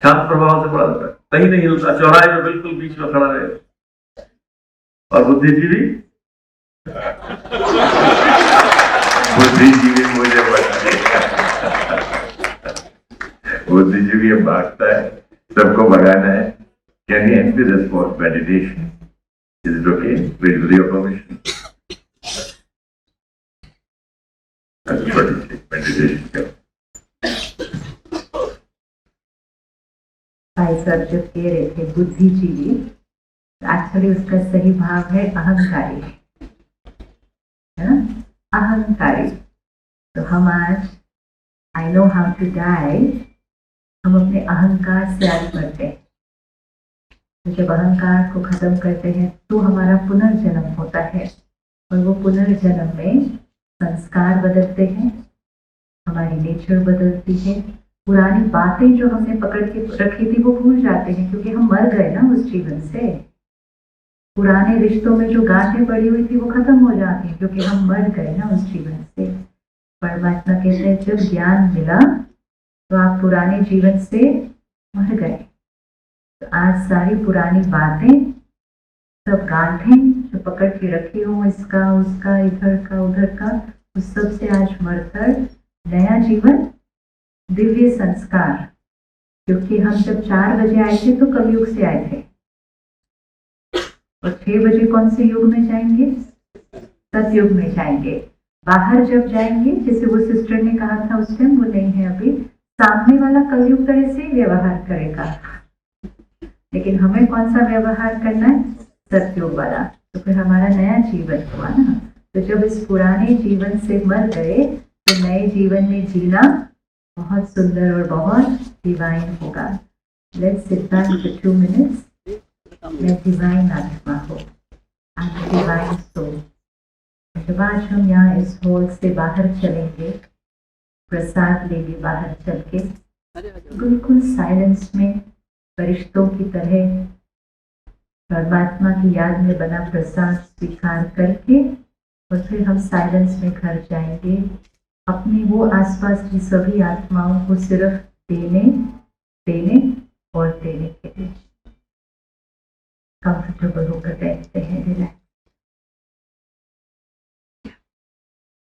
शांत प्रभाव से खड़ा रहता है, कहीं नहीं हिलता, चौराहे में बिल्कुल बीच में खड़ा रहे। और बुद्धिजीवी बुद्धिजीवी मुझे बुद्धिजीवी अब भागता है, सबको भगाना है। Can you envy this for meditation? Is it okay? With your permission? Meditation करो। भाई साहब जो कह रहे थे बुद्धिजीवी, एक्चुअली उसका सही भाव है अहंकारी, है ना, अहंकारी। तो हम आज I know how to die, हम अपने अहंकार से आज मरते हैं। तो जब अहंकार को खत्म करते हैं तो हमारा पुनर्जन्म होता है, और वो पुनर्जन्म में संस्कार बदलते हैं, हमारी नेचर बदलती है, पुरानी बातें जो हमने पकड़ के रखी थी वो भूल जाते हैं, क्योंकि हम मर गए ना उस जीवन से। पुराने रिश्तों में जो गांठें पड़ी हुई थी वो खत्म हो जाती हैं, क्योंकि हम मर गए ना उस जीवन से। परमात्मा कहते हैं जब ज्ञान मिला तो आप पुराने जीवन से मर गए। तो आज सारी पुरानी बातें, सब गांठें जो पकड़ के रखी हो, इसका उसका, इधर का उधर का, उस सब से आज मरकर नया जीवन, दिव्य संस्कार। क्योंकि हम जब 4 बजे आए थे तो कलयुग से आए थे, और 6 बजे कौन से युग में जाएंगे? सतयुग में जाएंगे। बाहर जब जाएंगे, जैसे वो सिस्टर ने कहा था उस टाइम, वो नहीं है अभी, सामने वाला कलयुग तरह से व्यवहार करेगा, लेकिन हमें कौन सा व्यवहार करना है? सतयुग वाला। तो फिर हमारा नया जीवन हुआ ना। तो जब इस पुराने जीवन से मर गए तो नए जीवन में जीना बहुत सुंदर और बहुत डिवाइन होगा। Let's sit back for 2 minutes. मैं डिवाइन आत्मा हूँ, आई एम डिवाइन सोल। जब आज हम यहाँ इस हॉल से बाहर चलेंगे, प्रसाद लेंगे बाहर चल के, बिल्कुल साइलेंस में, फरिश्तों की तरह परमात्मा की याद में बना प्रसाद स्वीकार करके, और फिर हम साइलेंस में घर जाएंगे, अपनी वो आसपास की सभी आत्माओं को सिर्फ देने देने और देने के लिए। कंफर्टेबल होकर बैठते हैं, रिलैक्स।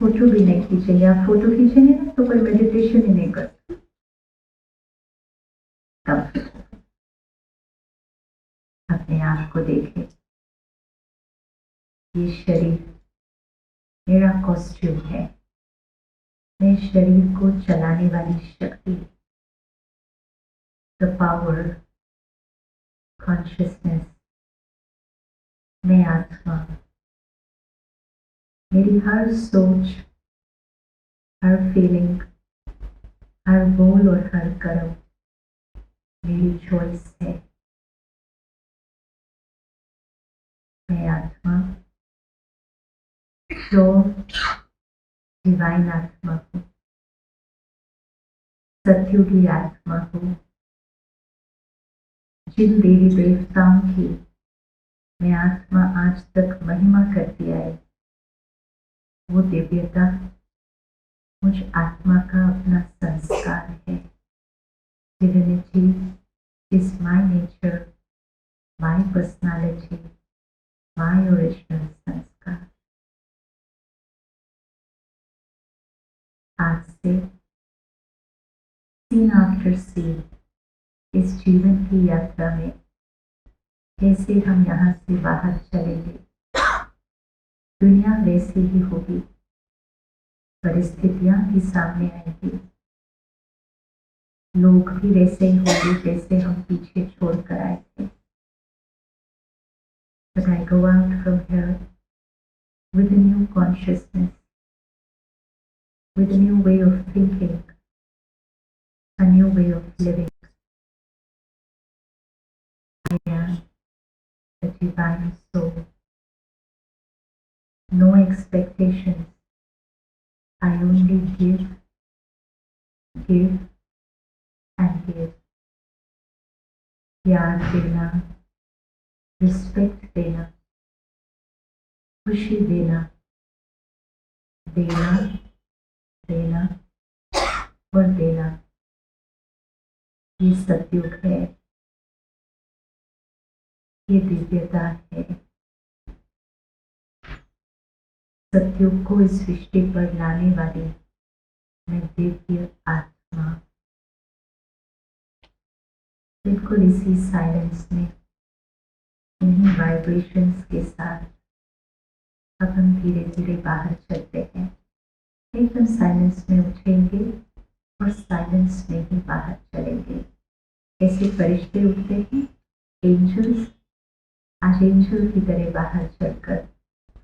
फोटो भी नहीं खींचेंगे। आप फोटो खींचेंगे ना तो कोई मेडिटेशन ही नहीं करता। कंफर्टेबल, अपने आप को देखें। ये शरीर मेरा कॉस्ट्यूम है, मैं शरीर को चलाने वाली शक्ति, द पावर, कॉन्शियसनेस, मैं आत्मा। मेरी हर सोच, हर फीलिंग, हर बोल और हर कर्म मेरी चॉइस है। मैं आत्मा, जो डिवाइन आत्मा हूँ, सतयुगी आत्मा हूँ। जिन देवी देवताओं की मैं आत्मा आज तक महिमा करती आई, वो दिव्यता मुझ आत्मा का अपना संस्कार है। Divinity is my nature, my personality, my original संस्कार। आज से सीन आफ्टर सीन इस जीवन की यात्रा में जैसे हम यहाँ से बाहर चलेंगे, दुनिया वैसी ही होगी, परिस्थितियां भी सामने आएंगी, लोग भी वैसे ही होंगे जैसे हम पीछे छोड़कर आए थे। But I go out from here with a new consciousness, with a new way of thinking, a new way of living. I am the divine soul. No expectations. I only give, give and give. प्यार देना, respect देना, खुशी देना, देना, देना और देना, ये सतयुग है, ये दिव्यता है। सतयुग को इस सृष्टि पर लाने वाली मैं दिव्य आत्मा। बिल्कुल इसी साइलेंस में, इन्हीं वाइब्रेशंस के साथ अब हम धीरे धीरे बाहर चलते हैं। एकदम साइलेंस में उठेंगे और साइलेंस में ही बाहर चलेंगे। ऐसे फरिश्ते उठते हैं, एंजल्स, आज एंजल की तरह बाहर चलकर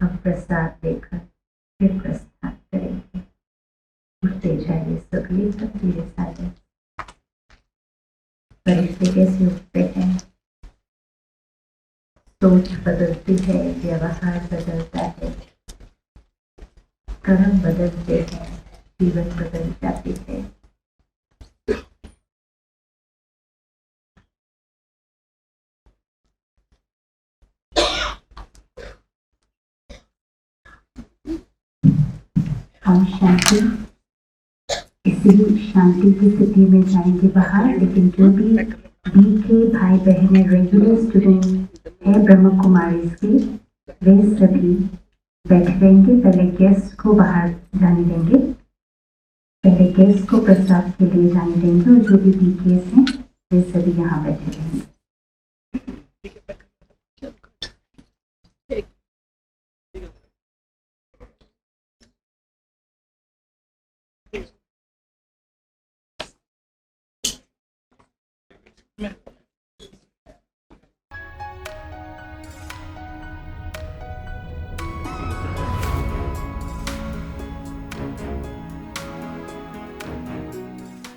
हम प्रसाद देकर फिर प्रस्थान करेंगे। उठते जाइए सभी एकदम धीरे साइलेंस। फरिश्ते कैसे उठते हैं? सोच बदलती है, व्यवहार बदलता है, कर्म बदलते हैं, जीवन बदल जाती है। हम शांति, इसी शांति की स्थिति में जाएंगे बाहर। लेकिन जो भी के भाई बहन रेगुलर स्टूडेंट है ब्रह्म कुमारी के, वे सभी बैठ रहेंगे। पहले गेस्ट को बाहर जाने देंगे, पहले गेस्ट को प्रसाद के लिए जाने देंगे और जो भी बीकेस हैं वे सभी यहाँ बैठे रहेंगे। Yeah.